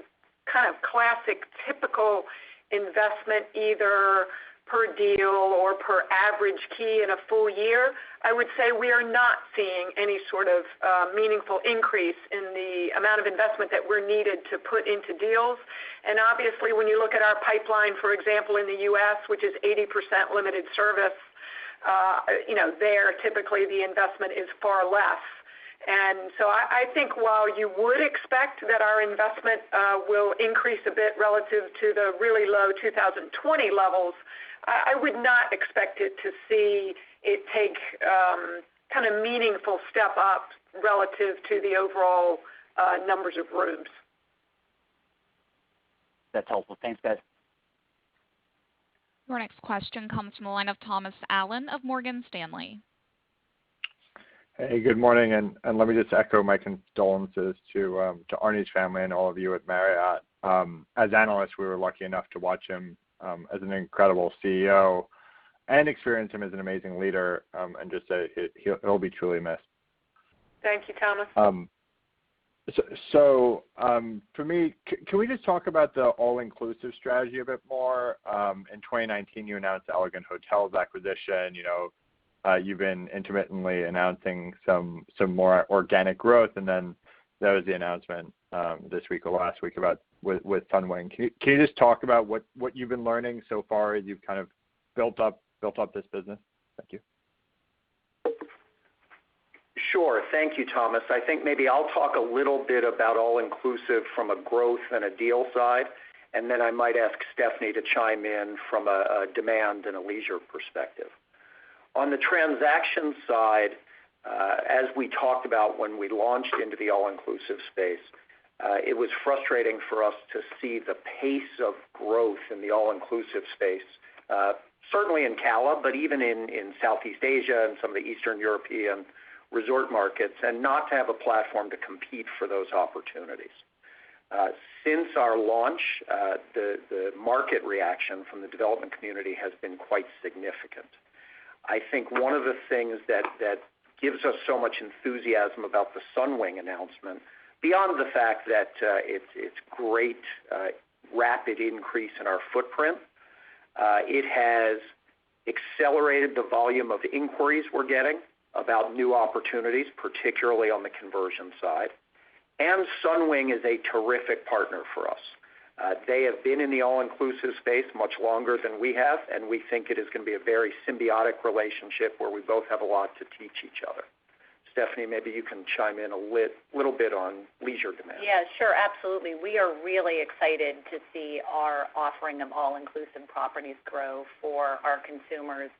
kind of classic typical investment, either per deal or per average key in a full year, I would say we are not seeing any sort of meaningful increase in the amount of investment that we're needed to put into deals. And obviously when you look at our pipeline, for example, in the U.S., which is 80% limited service, there typically the investment is far less. And so I think while you would expect that our investment will increase a bit relative to the really low 2020 levels, I would not expect it to see it take kind of meaningful step up relative to the overall numbers of rooms. That's helpful. Thanks, guys. Your next question comes from the line of Thomas Allen of Morgan Stanley. Hey, good morning, and let me just echo my condolences to Arnie's family and all of you at Marriott. As analysts, we were lucky enough to watch him as an incredible CEO and experience him as an amazing leader, and just say he'll be truly missed. Thank you, Thomas. So for me, can we just talk about the all-inclusive strategy a bit more? In 2019, you announced the Elegant Hotels acquisition. you've been intermittently announcing some more organic growth, and then there was the announcement this week or last week about with Sunwing. Can you just talk about what you've been learning so far as you've kind of built up this business? Thank you. Sure. Thank you, Thomas. I think maybe I'll talk a little bit about all-inclusive from a growth and a deal side, and then I might ask Stephanie to chime in from a demand and a leisure perspective. On the transaction side, as we talked about when we launched into the all-inclusive space, it was frustrating for us to see the pace of growth in the all-inclusive space, certainly in CALA, but even in Southeast Asia and some of the Eastern European resort markets, and not to have a platform to compete for those opportunities. Since our launch, the market reaction from the development community has been quite significant. I think one of the things that gives us so much enthusiasm about the Sunwing announcement, beyond the fact that it's great rapid increase in our footprint, it has accelerated the volume of inquiries we're getting about new opportunities, particularly on the conversion side. And Sunwing is a terrific partner for us. They have been in the all-inclusive space much longer than we have, and we think it is going to be a very symbiotic relationship where we both have a lot to teach each other. Stephanie, maybe you can chime in a little bit on leisure demand. Yeah, sure, absolutely. We are really excited to see our offering of all-inclusive properties grow for our consumers.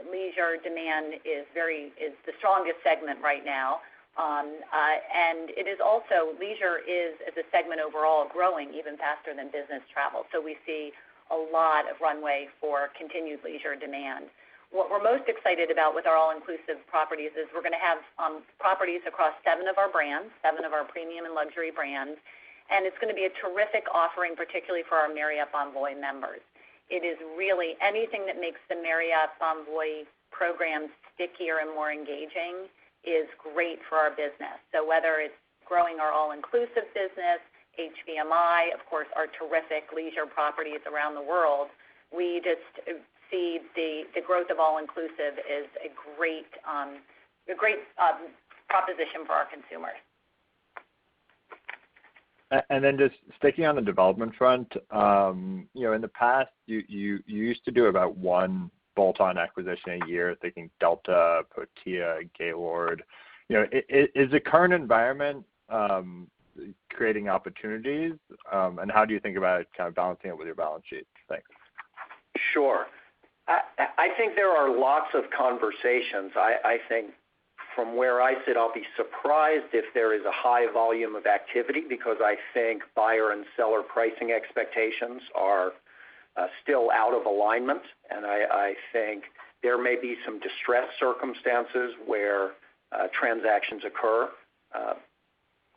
Leisure demand is the strongest segment right now, and it is also, leisure is as a segment overall growing even faster than business travel. So we see a lot of runway for continued leisure demand. What we're most excited about with our all-inclusive properties is we're going to have properties across 7 of our brands, 7 of our premium and luxury brands, and it's going to be a terrific offering, particularly for our Marriott Bonvoy members. It is really anything that makes the Marriott Bonvoy program stickier and more engaging is great for our business. So whether it's growing our all-inclusive business, HVMI, of course, our terrific leisure properties around the world, we just see the growth of all-inclusive is a great proposition for our consumers. And then just sticking on the development front, in the past, you used to do about 1 bolt-on acquisition a year, thinking Delta, Protea, Gaylord. Is the current environment creating opportunities, and how do you think about kind of balancing it with your balance sheet? Thanks. Sure. I think there are lots of conversations. I think from where I sit, I'll be surprised if there is a high volume of activity because I think buyer and seller pricing expectations are still out of alignment, and I think there may be some distressed circumstances where transactions occur,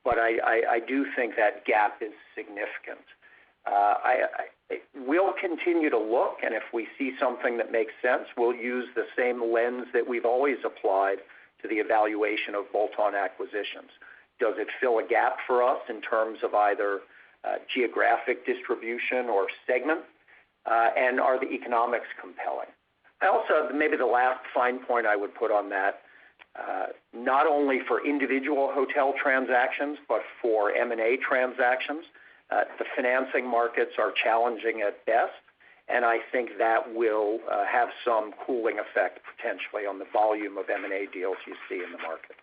but I do think that gap is significant. We'll continue to look, and if we see something that makes sense, we'll use the same lens that we've always applied to the evaluation of bolt-on acquisitions. Does it fill a gap for us in terms of either geographic distribution or segment, and are the economics compelling? I also, maybe the last fine point I would put on that, not only for individual hotel transactions, but for M&A transactions, the financing markets are challenging at best, and I think that will have some cooling effect potentially on the volume of M&A deals you see in the market.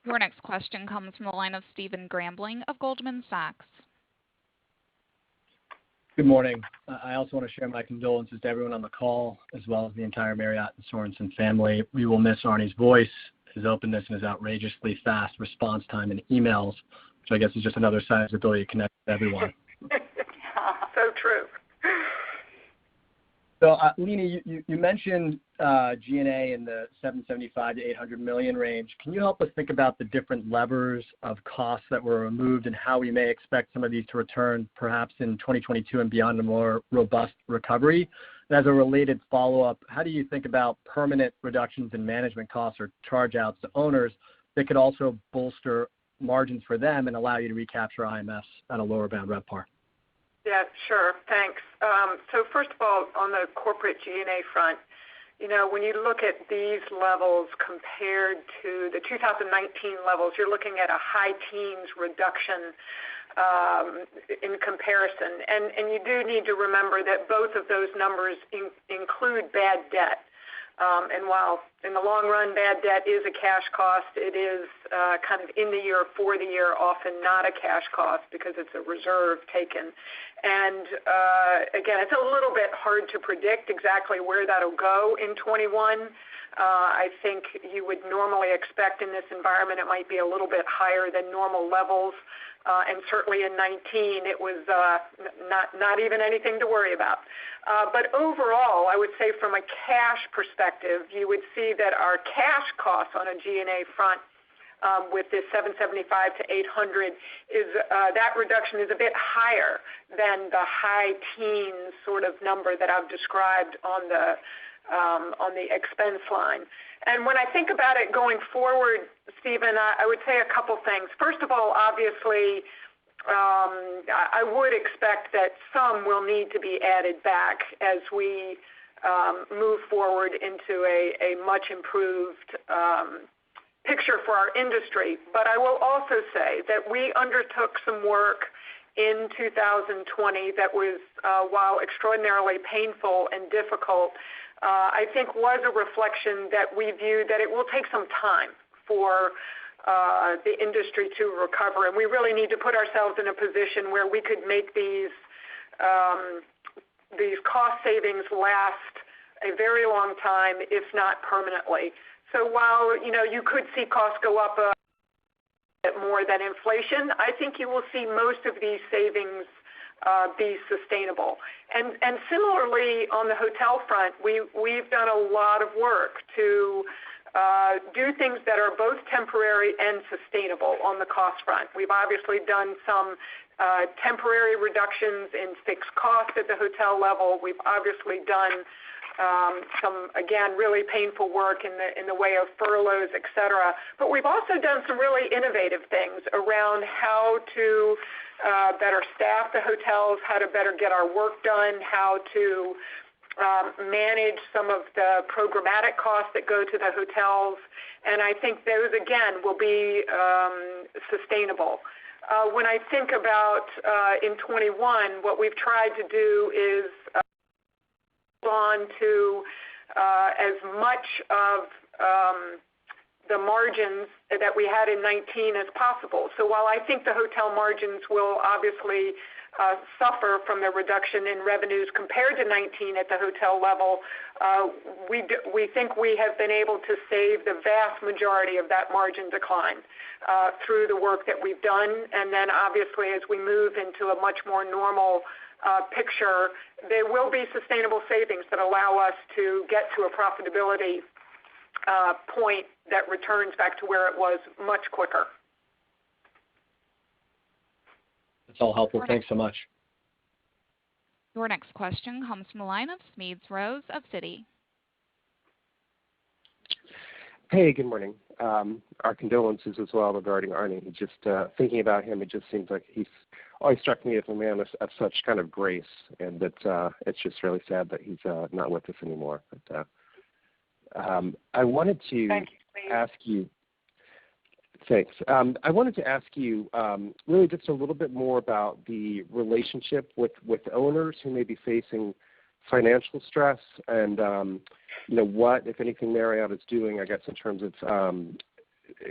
Your next question comes from the line of Stephen Grambling of Goldman Sachs. Good morning. I also want to share my condolences to everyone on the call, as well as the entire Marriott and Sorensen family. We will miss Arnie's voice, his openness, and his outrageously fast response time in emails, which I guess is just another sign of his ability to connect with everyone. So true. So, Leeny, you mentioned G&A in the $775 to $800 million range. Can you help us think about the different levers of costs that were removed and how we may expect some of these to return perhaps in 2022 and beyond a more robust recovery? And as a related follow-up, how do you think about permanent reductions in management costs or charge-outs to owners that could also bolster margins for them and allow you to recapture IMFs at a lower bound RevPAR? Yeah, sure. Thanks. So first of all, on the corporate G&A front, when you look at these levels compared to the 2019 levels, you're looking at a high teens reduction in comparison. And you do need to remember that both of those numbers include bad debt. And while in the long run bad debt is a cash cost, it is kind of in the year, for the year, often not a cash cost because it's a reserve taken. And again, it's a little bit hard to predict exactly where that'll go in 21. I think you would normally expect in this environment it might be a little bit higher than normal levels. And certainly in 19, it was not even anything to worry about. But overall, I would say from a cash perspective, you would see that our cash costs on a G&A front with this 775 to 800 is that reduction is a bit higher than the high teens sort of number that I've described on the expense line. And when I think about it going forward, Stephen, I would say a couple things. First of all, obviously, I would expect that some will need to be added back as we move forward into a much improved picture for our industry. But I will also say that we undertook some work in 2020 that was, while extraordinarily painful and difficult, I think was a reflection that we view that it will take some time for the industry to recover. And we really need to put ourselves in a position where we could make these cost savings last a very long time, if not permanently. So while, you could see costs go up a bit more than inflation, I think you will see most of these savings be sustainable. And similarly, on the hotel front, we've done a lot of work to do things that are both temporary and sustainable on the cost front. We've obviously done some temporary reductions in fixed costs at the hotel level. We've obviously done some, again, really painful work in the way of furloughs, et cetera. But we've also done some really innovative things around how to better staff the hotels, how to better get our work done, how to manage some of the programmatic costs that go to the hotels. And I think those, again, will be sustainable. When I think about in 21, what we've tried to do is on to as much of the margins that we had in 19 as possible. So while I think the hotel margins will obviously suffer from the reduction in revenues compared to 19 at the hotel level, we think we have been able to save the vast majority of that margin decline through the work that we've done. And then obviously as we move into a much more normal picture, there will be sustainable savings that allow us to get to a profitability point that returns back to where it was much quicker. That's all helpful. Thanks so much. Your next question comes from the line of Smedes Rose of Citi. Hey, good morning. Our condolences as well regarding Arnie. Just thinking about him, it just seems like he's always struck me as a man of such kind of grace, and that it's just really sad that he's not with us anymore. But I wanted to ask you. Thanks. I wanted to ask you really just a little bit more about the relationship with owners who may be facing financial stress, and what, if anything, Marriott is doing, I guess, in terms of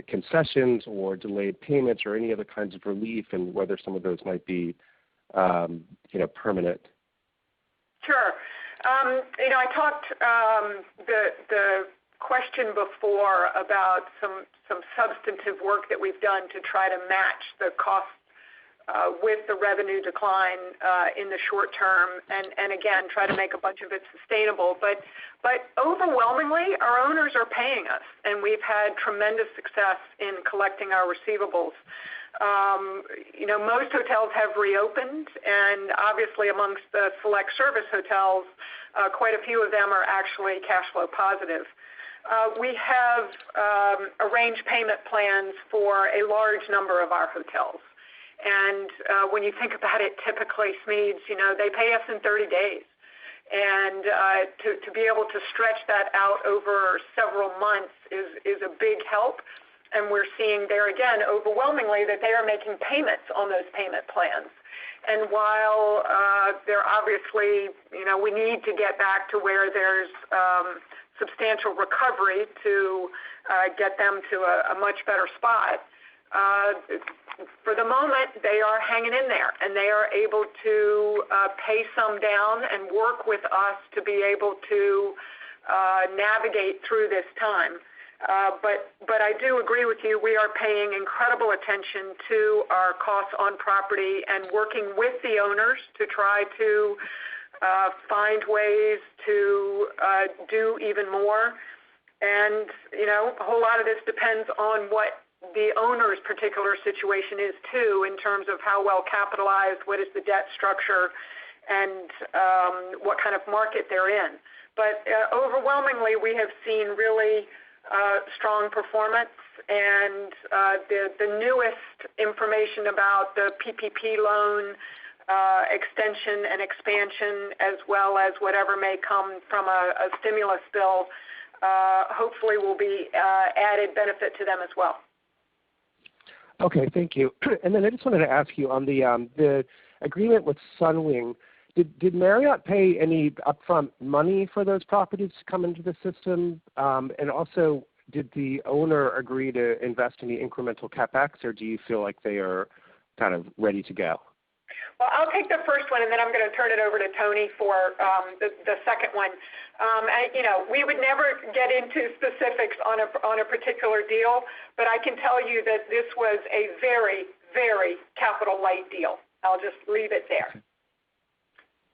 concessions or delayed payments or any other kinds of relief, and whether some of those might be, permanent. Sure. I talked the question before about some substantive work that we've done to try to match the cost with the revenue decline in the short term, and again, try to make a bunch of it sustainable. But overwhelmingly, our owners are paying us, and we've had tremendous success in collecting our receivables. Most hotels have reopened, and obviously amongst the select service hotels, quite a few of them are actually cash flow positive. We have arranged payment plans for a large number of our hotels. And when you think about it, typically SMEDs, they pay us in 30 days. And to be able to stretch that out over several months is a big help. And we're seeing there again, overwhelmingly, that they are making payments on those payment plans. And while they're obviously, we need to get back to where there's substantial recovery to get them to a much better spot, for the moment, they are hanging in there, and they are able to pay some down and work with us to be able to navigate through this time. But I do agree with you. We are paying incredible attention to our costs on property and working with the owners to try to find ways to do even more. And, a whole lot of this depends on what the owner's particular situation is, too, in terms of how well capitalized, what is the debt structure, and what kind of market they're in. But overwhelmingly, we have seen really strong performance, and the newest information about the PPP loan extension and expansion, as well as whatever may come from a stimulus bill, hopefully will be added benefit to them as well. Okay, thank you. And then I just wanted to ask you on the agreement with Sunwing. Did Marriott pay any upfront money for those properties to come into the system? And also, did the owner agree to invest any incremental CapEx, or do you feel like they are kind of ready to go? Well, I'll take the first one, and then I'm going to turn it over to Tony for the second one. We would never get into specifics on a particular deal, but I can tell you that this was a very, very capital light deal. I'll just leave it there.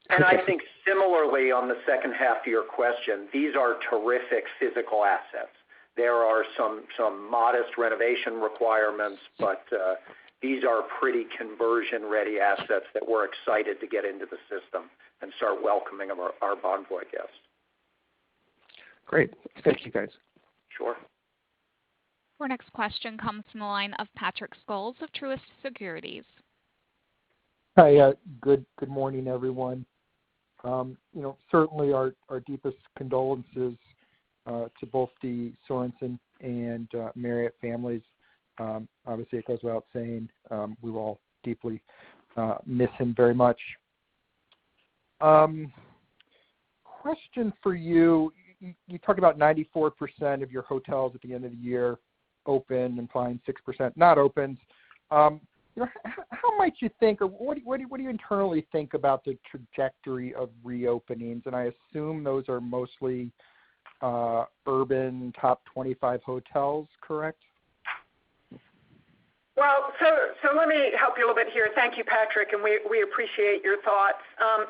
And I think similarly on the second half of your question, these are terrific physical assets. There are some modest renovation requirements, but these are pretty conversion-ready assets that we're excited to get into the system and start welcoming our Bonvoy guests. Great. Thank you, guys. Sure. Our next question comes from the line of Patrick Scholes of Truist Securities. Hi. Good morning, everyone. Certainly our deepest condolences to both the Sorensen and Marriott families. Obviously, it goes without saying, we will all deeply miss him very much. Question for you. You talked about 94% of your hotels at the end of the year open, implying 6% not opened. How might you think, or what do you internally think about the trajectory of reopenings? And I assume those are mostly urban top 25 hotels, correct? Well, so let me help you a little bit here. Thank you, Patrick, and we appreciate your thoughts.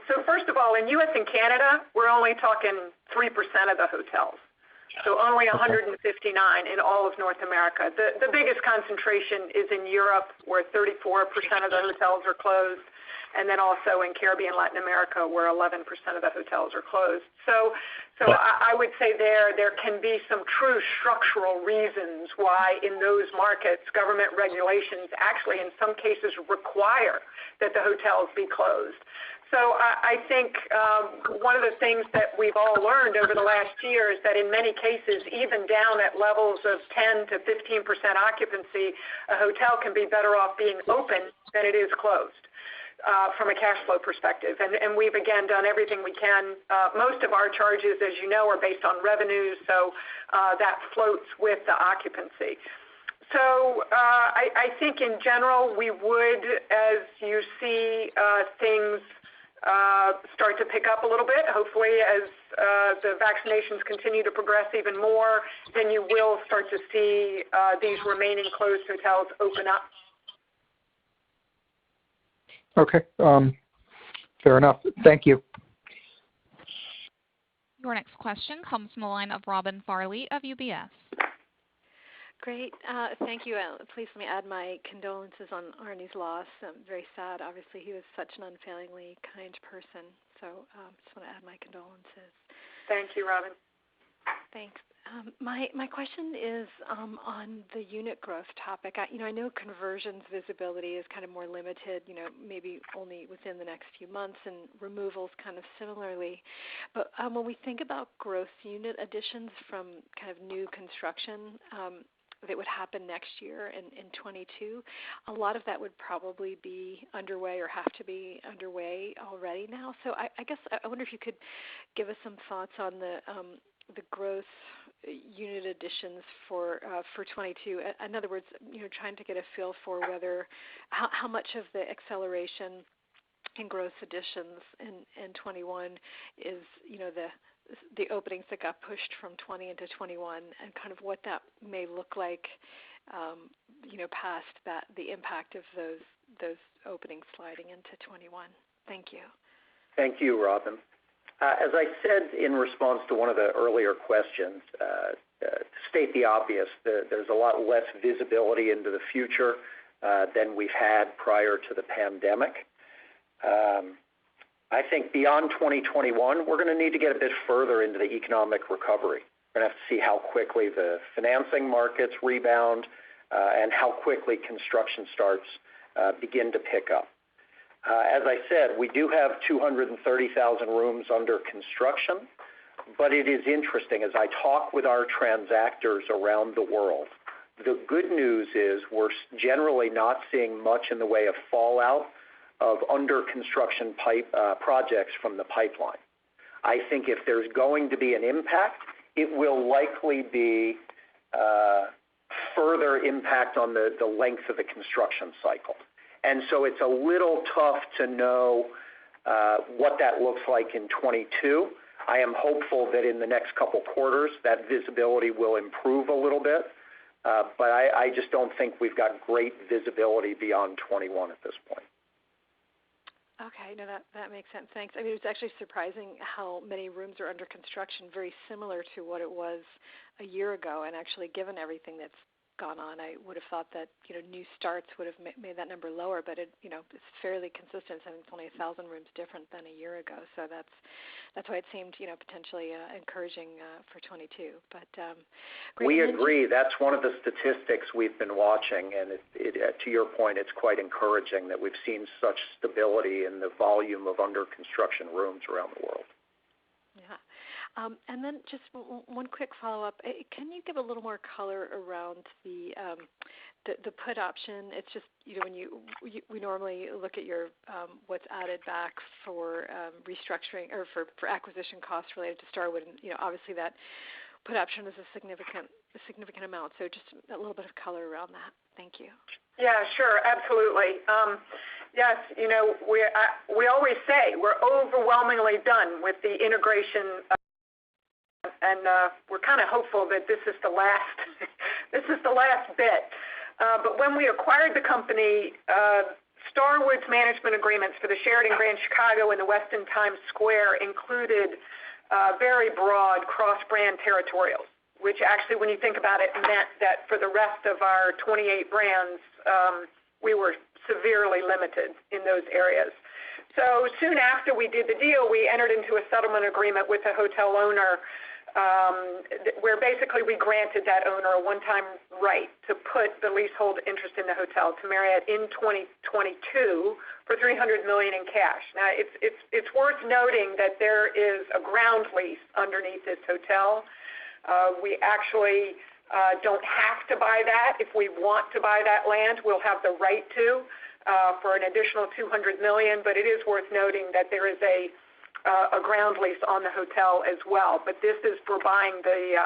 So first of all, in U.S. and Canada, we're only talking 3% of the hotels. So only 159 in all of North America. The biggest concentration is in Europe, where 34% of the hotels are closed, and then also in Caribbean, Latin America, where 11% of the hotels are closed. So I would say there can be some true structural reasons why in those markets government regulations actually in some cases require that the hotels be closed. So I think one of the things that we've all learned over the last year is that in many cases, even down at levels of 10 to 15% occupancy, a hotel can be better off being open than it is closed. From a cash flow perspective. And we've, again, done everything we can. Most of our charges, as you know, are based on revenues, so that floats with the occupancy. So I think in general we would, as you see things start to pick up a little bit, hopefully as the vaccinations continue to progress even more, then you will start to see these remaining closed hotels open up. Okay. Fair enough. Thank you. Your next question comes from the line of Robin Farley of UBS. Great. Thank you. Please let me add my condolences on Arnie's loss. Very sad. Obviously, he was such an unfailingly kind person. So just want to add my condolences. Thank you, Robin. Thanks. My question is on the unit growth topic. I know conversions visibility is kind of more limited, maybe only within the next few months, and removals kind of similarly. But when we think about gross unit additions from kind of new construction that would happen next year in 22, a lot of that would probably be underway or have to be underway already now. So I guess I wonder if you could give us some thoughts on the gross unit additions for 22. In other words, trying to get a feel for whether how much of the acceleration in gross additions in 21 is the openings that got pushed from 20 into 21, and kind of what that may look like, past that, the impact of those openings sliding into 21. Thank you. Thank you, Robin. As I said in response to one of the earlier questions, to state the obvious, there's a lot less visibility into the future than we've had prior to the pandemic. I think beyond 2021, we're going to need to get a bit further into the economic recovery. We're going to have to see how quickly the financing markets rebound and how quickly construction starts begin to pick up. As I said, we do have 230,000 rooms under construction, but it is interesting as I talk with our transactors around the world. The good news is we're generally not seeing much in the way of fallout of under construction projects from the pipeline. I think if there's going to be an impact, it will likely be further impact on the length of the construction cycle. And so it's a little tough to know what that looks like in 22. I am hopeful that in the next couple quarters that visibility will improve a little bit, but I just don't think we've got great visibility beyond 21 at this point. Okay, no, that makes sense. Thanks. I mean, it's actually surprising how many rooms are under construction, very similar to what it was a year ago. And actually, given everything that's gone on, I would have thought that new starts would have made that number lower, but it's fairly consistent. I think it's only 1,000 rooms different than a year ago, so that's why it seemed potentially encouraging for 22. But great. We agree. That's one of the statistics we've been watching, and to your point, it's quite encouraging that we've seen such stability in the volume of under construction rooms around the world. Yeah. And then just one quick follow-up. Can you give a little more color around the put option? It's just when we normally look at your what's added back for restructuring or for acquisition costs related to Starwood, and obviously that put option is a significant amount. So just a little bit of color around that. Thank you. Yeah, sure, absolutely. Yes, we always say we're overwhelmingly done with the integration. And we're kind of hopeful that this is the last bit. But when we acquired the company, Starwood's management agreements for the Sheraton Grand Chicago and the Westin Times Square included very broad cross-brand territorials, which actually, when you think about it, meant that for the rest of our 28 brands, we were severely limited in those areas. So soon after we did the deal, we entered into a settlement agreement with the hotel owner where basically we granted that owner a one-time right to put the leasehold interest in the hotel to Marriott in 2022 for $300 million in cash. Now, it's worth noting that there is a ground lease underneath this hotel. We actually don't have to buy that. If we want to buy that land, we'll have the right to for an additional $200 million. But it is worth noting that there is a ground lease on the hotel as well, but this is for buying the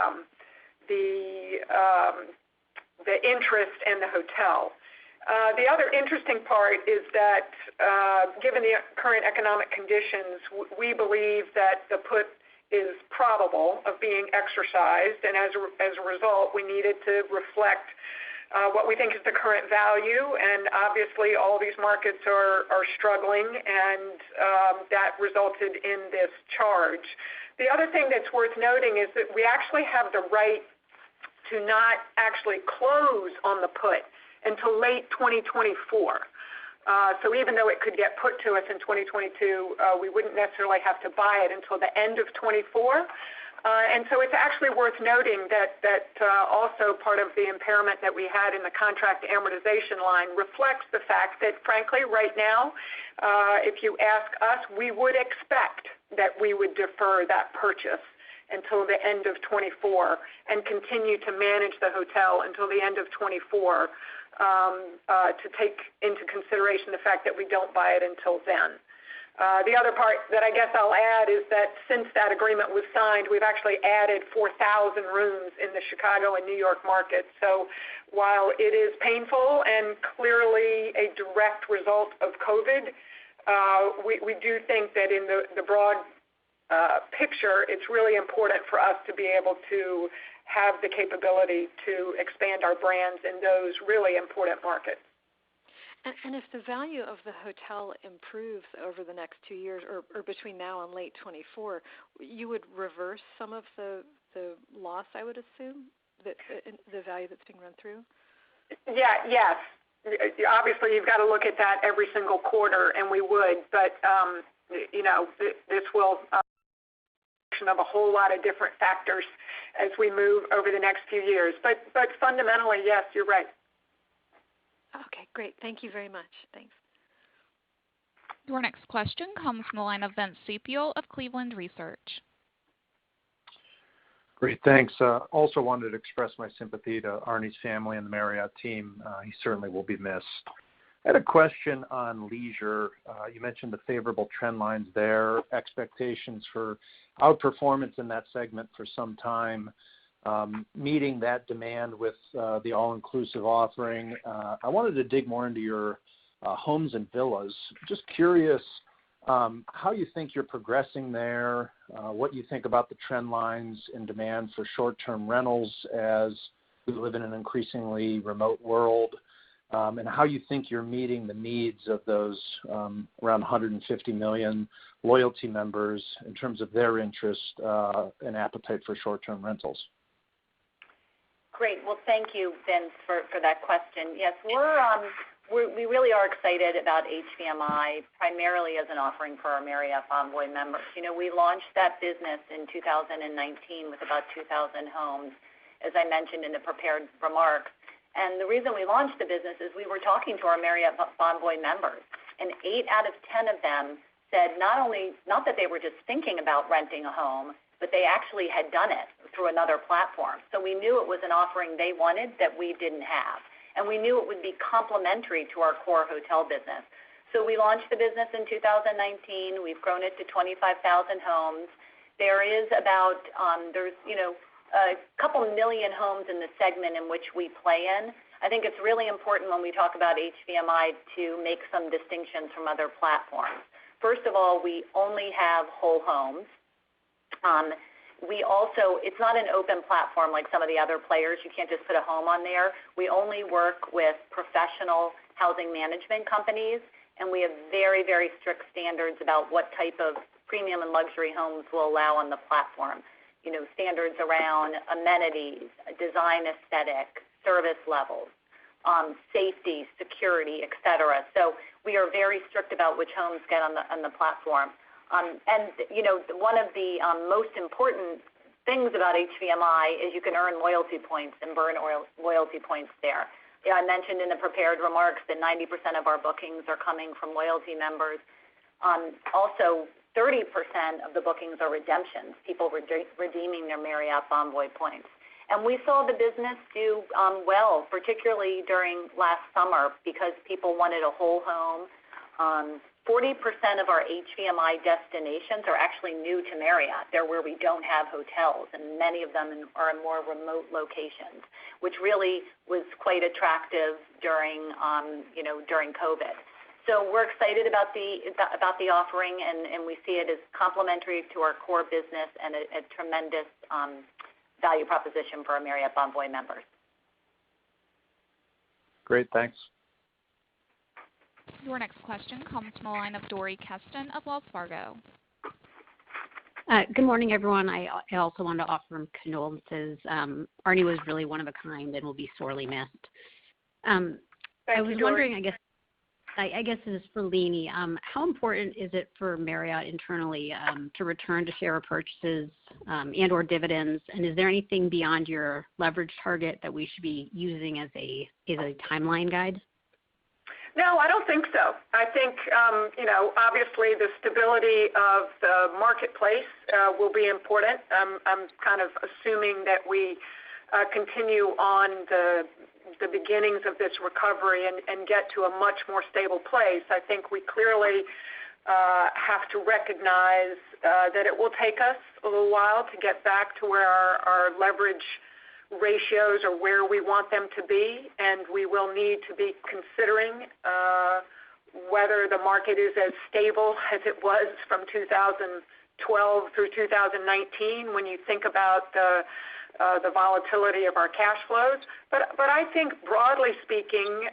interest in the hotel. The other interesting part is that given the current economic conditions, we believe that the put is probable of being exercised, and as a result, we needed to reflect what we think is the current value, and obviously all these markets are struggling, and that resulted in this charge. The other thing that's worth noting is that we actually have the right to not actually close on the put until late 2024. So even though it could get put to us in 2022, we wouldn't necessarily have to buy it until the end of 24. And so it's actually worth noting that also part of the impairment that we had in the contract amortization line reflects the fact that, frankly, right now, if you ask us, we would expect that we would defer that purchase until the end of 24 and continue to manage the hotel until the end of 24 to take into consideration the fact that we don't buy it until then. The other part that I guess I'll add is that since that agreement was signed, we've actually added 4,000 rooms in the Chicago and New York market. So while it is painful and clearly a direct result of COVID, we do think that in the broad picture, it's really important for us to be able to have the capability to expand our brands in those really important markets. And if the value of the hotel improves over the next 2 years or between now and late 24, you would reverse some of the loss, I would assume, the value that's being run through? Yes. Obviously, you've got to look at that every single quarter, and we would. But, this will of a whole lot of different factors as we move over the next few years. But fundamentally, yes, you're right. Okay, great. Thank you very much. Thanks. Your next question comes from the line of Vince Ciepiel of Cleveland Research. Great, thanks. Also wanted to express my sympathy to Arnie's family and the Marriott team. He certainly will be missed. I had a question on leisure. You mentioned the favorable trend lines there, expectations for outperformance in that segment for some time. Meeting that demand with the all-inclusive offering. I wanted to dig more into your homes and villas. Just curious how you think you're progressing there, what you think about the trend lines in demand for short-term rentals as we live in an increasingly remote world, and how you think you're meeting the needs of those around 150 million loyalty members in terms of their interest and appetite for short-term rentals. Great. Well, thank you, Vince, for that question. Yes, we really are excited about HVMI, primarily as an offering for our Marriott Bonvoy members. We launched that business in 2019 with about 2,000 homes, as I mentioned in the prepared remarks. And the reason we launched the business is we were talking to our Marriott Bonvoy members, and 8 out of 10 of them said not that they were just thinking about renting a home, but they actually had done it through another platform. So we knew it was an offering they wanted that we didn't have. And we knew it would be complementary to our core hotel business. So we launched the business in 2019. We've grown it to 25,000 homes. There is about, a couple million homes in the segment in which we play in. I think it's really important when we talk about HVMI to make some distinctions from other platforms. First of all, we only have whole homes. It's not an open platform like some of the other players. You can't just put a home on there. We only work with professional housing management companies, and we have very, very strict standards about what type of premium and luxury homes we'll allow on the platform. Standards around amenities, design aesthetic, service levels, safety, security, et cetera. So we are very strict about which homes get on the platform. One of the most important things about HVMI is you can earn loyalty points and burn loyalty points there. I mentioned in the prepared remarks that 90% of our bookings are coming from loyalty members. Also, 30% of the bookings are redemptions, people redeeming their Marriott Bonvoy points. And we saw the business do well, particularly during last summer because people wanted a whole home. 40% of our HVMI destinations are actually new to Marriott. They're where we don't have hotels, and many of them are in more remote locations, which really was quite attractive during COVID. So we're excited about the offering, and we see it as complementary to our core business and a tremendous value proposition for our Marriott Bonvoy members. Great, thanks. Your next question comes from the line of Dori Keston of Wells Fargo. Good morning, everyone. I also wanted to offer him condolences. Arnie was really one of a kind and will be sorely missed. I was wondering, I guess this is for Leeny. How important is it for Marriott internally to return to share purchases and/or dividends? And is there anything beyond your leverage target that we should be using as a timeline guide? No, I don't think so. I think, obviously the stability of the marketplace will be important. I'm kind of assuming that we continue on the beginnings of this recovery and get to a much more stable place. I think we clearly have to recognize that it will take us a little while to get back to where our leverage ratios are where we want them to be, and we will need to be considering whether the market is as stable as it was from 2012 through 2019 when you think about the volatility of our cash flows. But I think broadly speaking,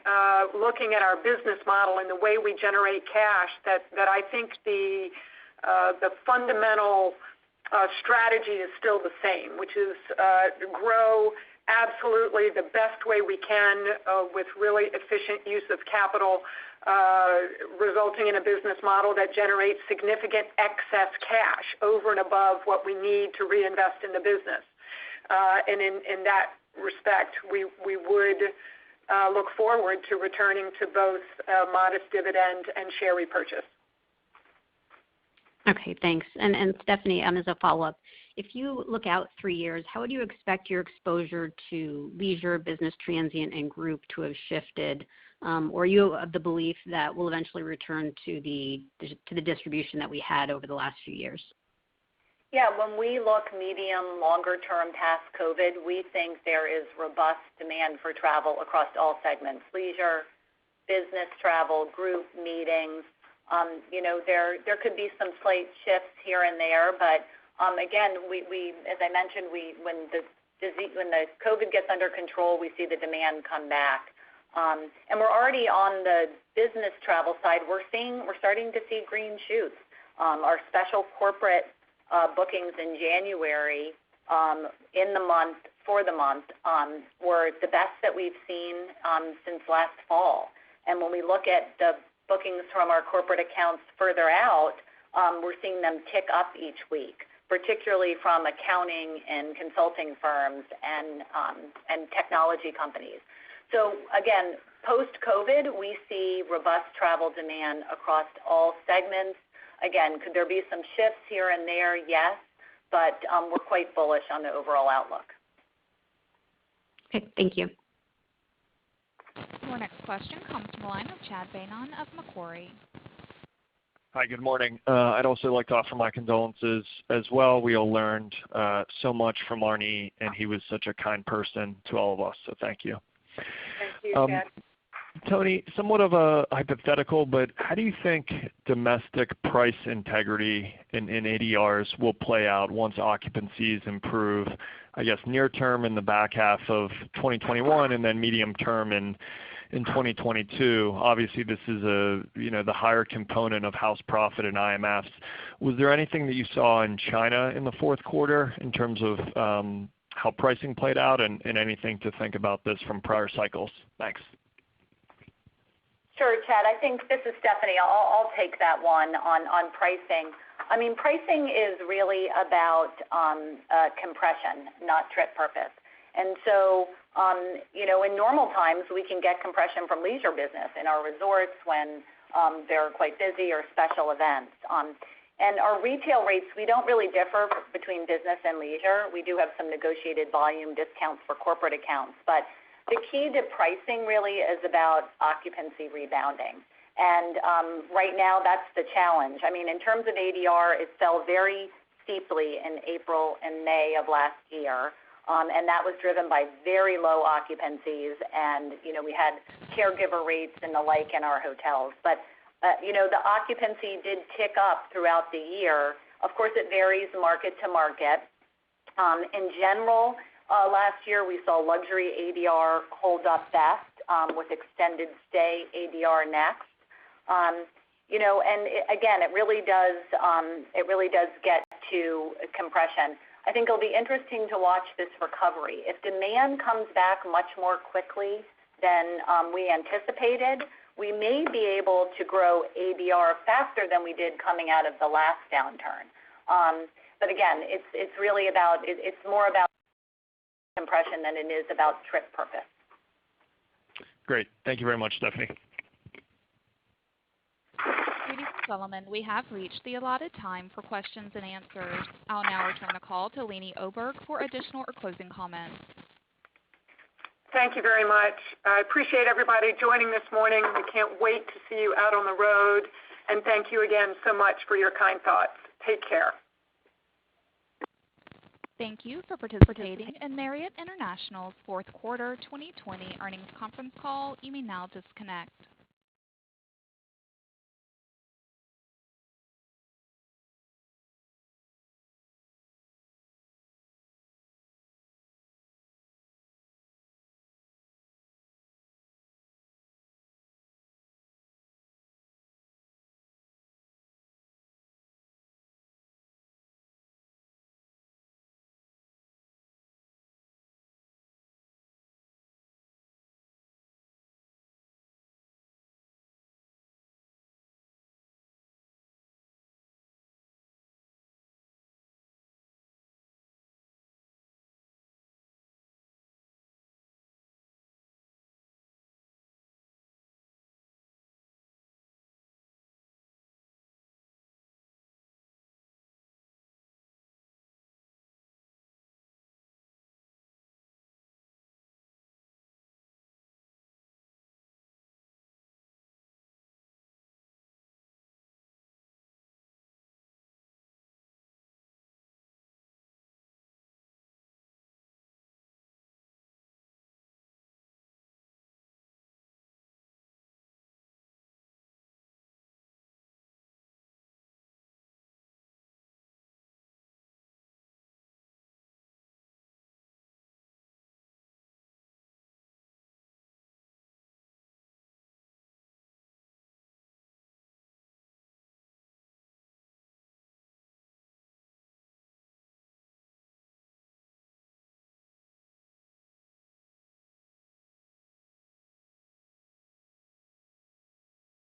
looking at our business model and the way we generate cash, that I think the fundamental strategy is still the same, which is to grow absolutely the best way we can with really efficient use of capital, resulting in a business model that generates significant excess cash over and above what we need to reinvest in the business. And in that respect, we would look forward to returning to both modest dividend and share repurchase. Okay, thanks. And Stephanie, as a follow-up, if you look out 3 years, how would you expect your exposure to leisure, business transient, and group to have shifted? Or are you of the belief that we'll eventually return to the distribution that we had over the last few years? Yeah, when we look medium, longer term past COVID, we think there is robust demand for travel across all segments: leisure, business travel, group meetings. There could be some slight shifts here and there, but again, we as I mentioned, when the COVID gets under control, we see the demand come back. And we're already on the business travel side. We're starting to see green shoots. Our special corporate bookings in January for the month were the best that we've seen since last fall. And when we look at the bookings from our corporate accounts further out, we're seeing them tick up each week, particularly from accounting and consulting firms and technology companies. So again, post-COVID, we see robust travel demand across all segments. Again, could there be some shifts here and there? Yes, but we're quite bullish on the overall outlook. Okay, thank you. Your next question comes from the line of Chad Beynon of Macquarie. Hi, good morning. I'd also like to offer my condolences as well. We all learned so much from Arnie, and he was such a kind person to all of us, so thank you. Thank you, Chad. Tony, somewhat of a hypothetical, but how do you think domestic price integrity in ADRs will play out once occupancies improve, I guess, near term in the back half of 2021 and then medium term in 2022? Obviously, this is the higher component of house profit and IMFs. Was there anything that you saw in China in the fourth quarter in terms of how pricing played out and anything to think about this from prior cycles? Thanks. Sure, Chad. I think this is Stephanie. I'll take that one on pricing. I mean, pricing is really about compression, not trip purpose. And so, in normal times, we can get compression from leisure business in our resorts when they're quite busy or special events. And our retail rates, we don't really differ between business and leisure. We do have some negotiated volume discounts for corporate accounts, but the key to pricing really is about occupancy rebounding. And right now, that's the challenge. I mean, in terms of ADR, it fell very steeply in April and May of last year, and that was driven by very low occupancies, and, we had caregiver rates and the like in our hotels. But, the occupancy did tick up throughout the year. Of course, it varies market to market. In general, last year, we saw luxury ADR hold up best, with extended stay ADR next. And again, it really does get to compression. I think it'll be interesting to watch this recovery. If demand comes back much more quickly than we anticipated, we may be able to grow ADR faster than we did coming out of the last downturn. But again, it's really about, it's more about impression than it is about trip purpose. Great. Thank you very much, Stephanie. Ladies and gentlemen, we have reached the allotted time for questions and answers. I'll now return the call to Leeny Oberg for additional or closing comments. Thank you very much. I appreciate everybody joining this morning. We can't wait to see you out on the road. And thank you again so much for your kind thoughts. Take care. Thank you for participating in Marriott International's fourth quarter 2020 earnings conference call. You may now disconnect.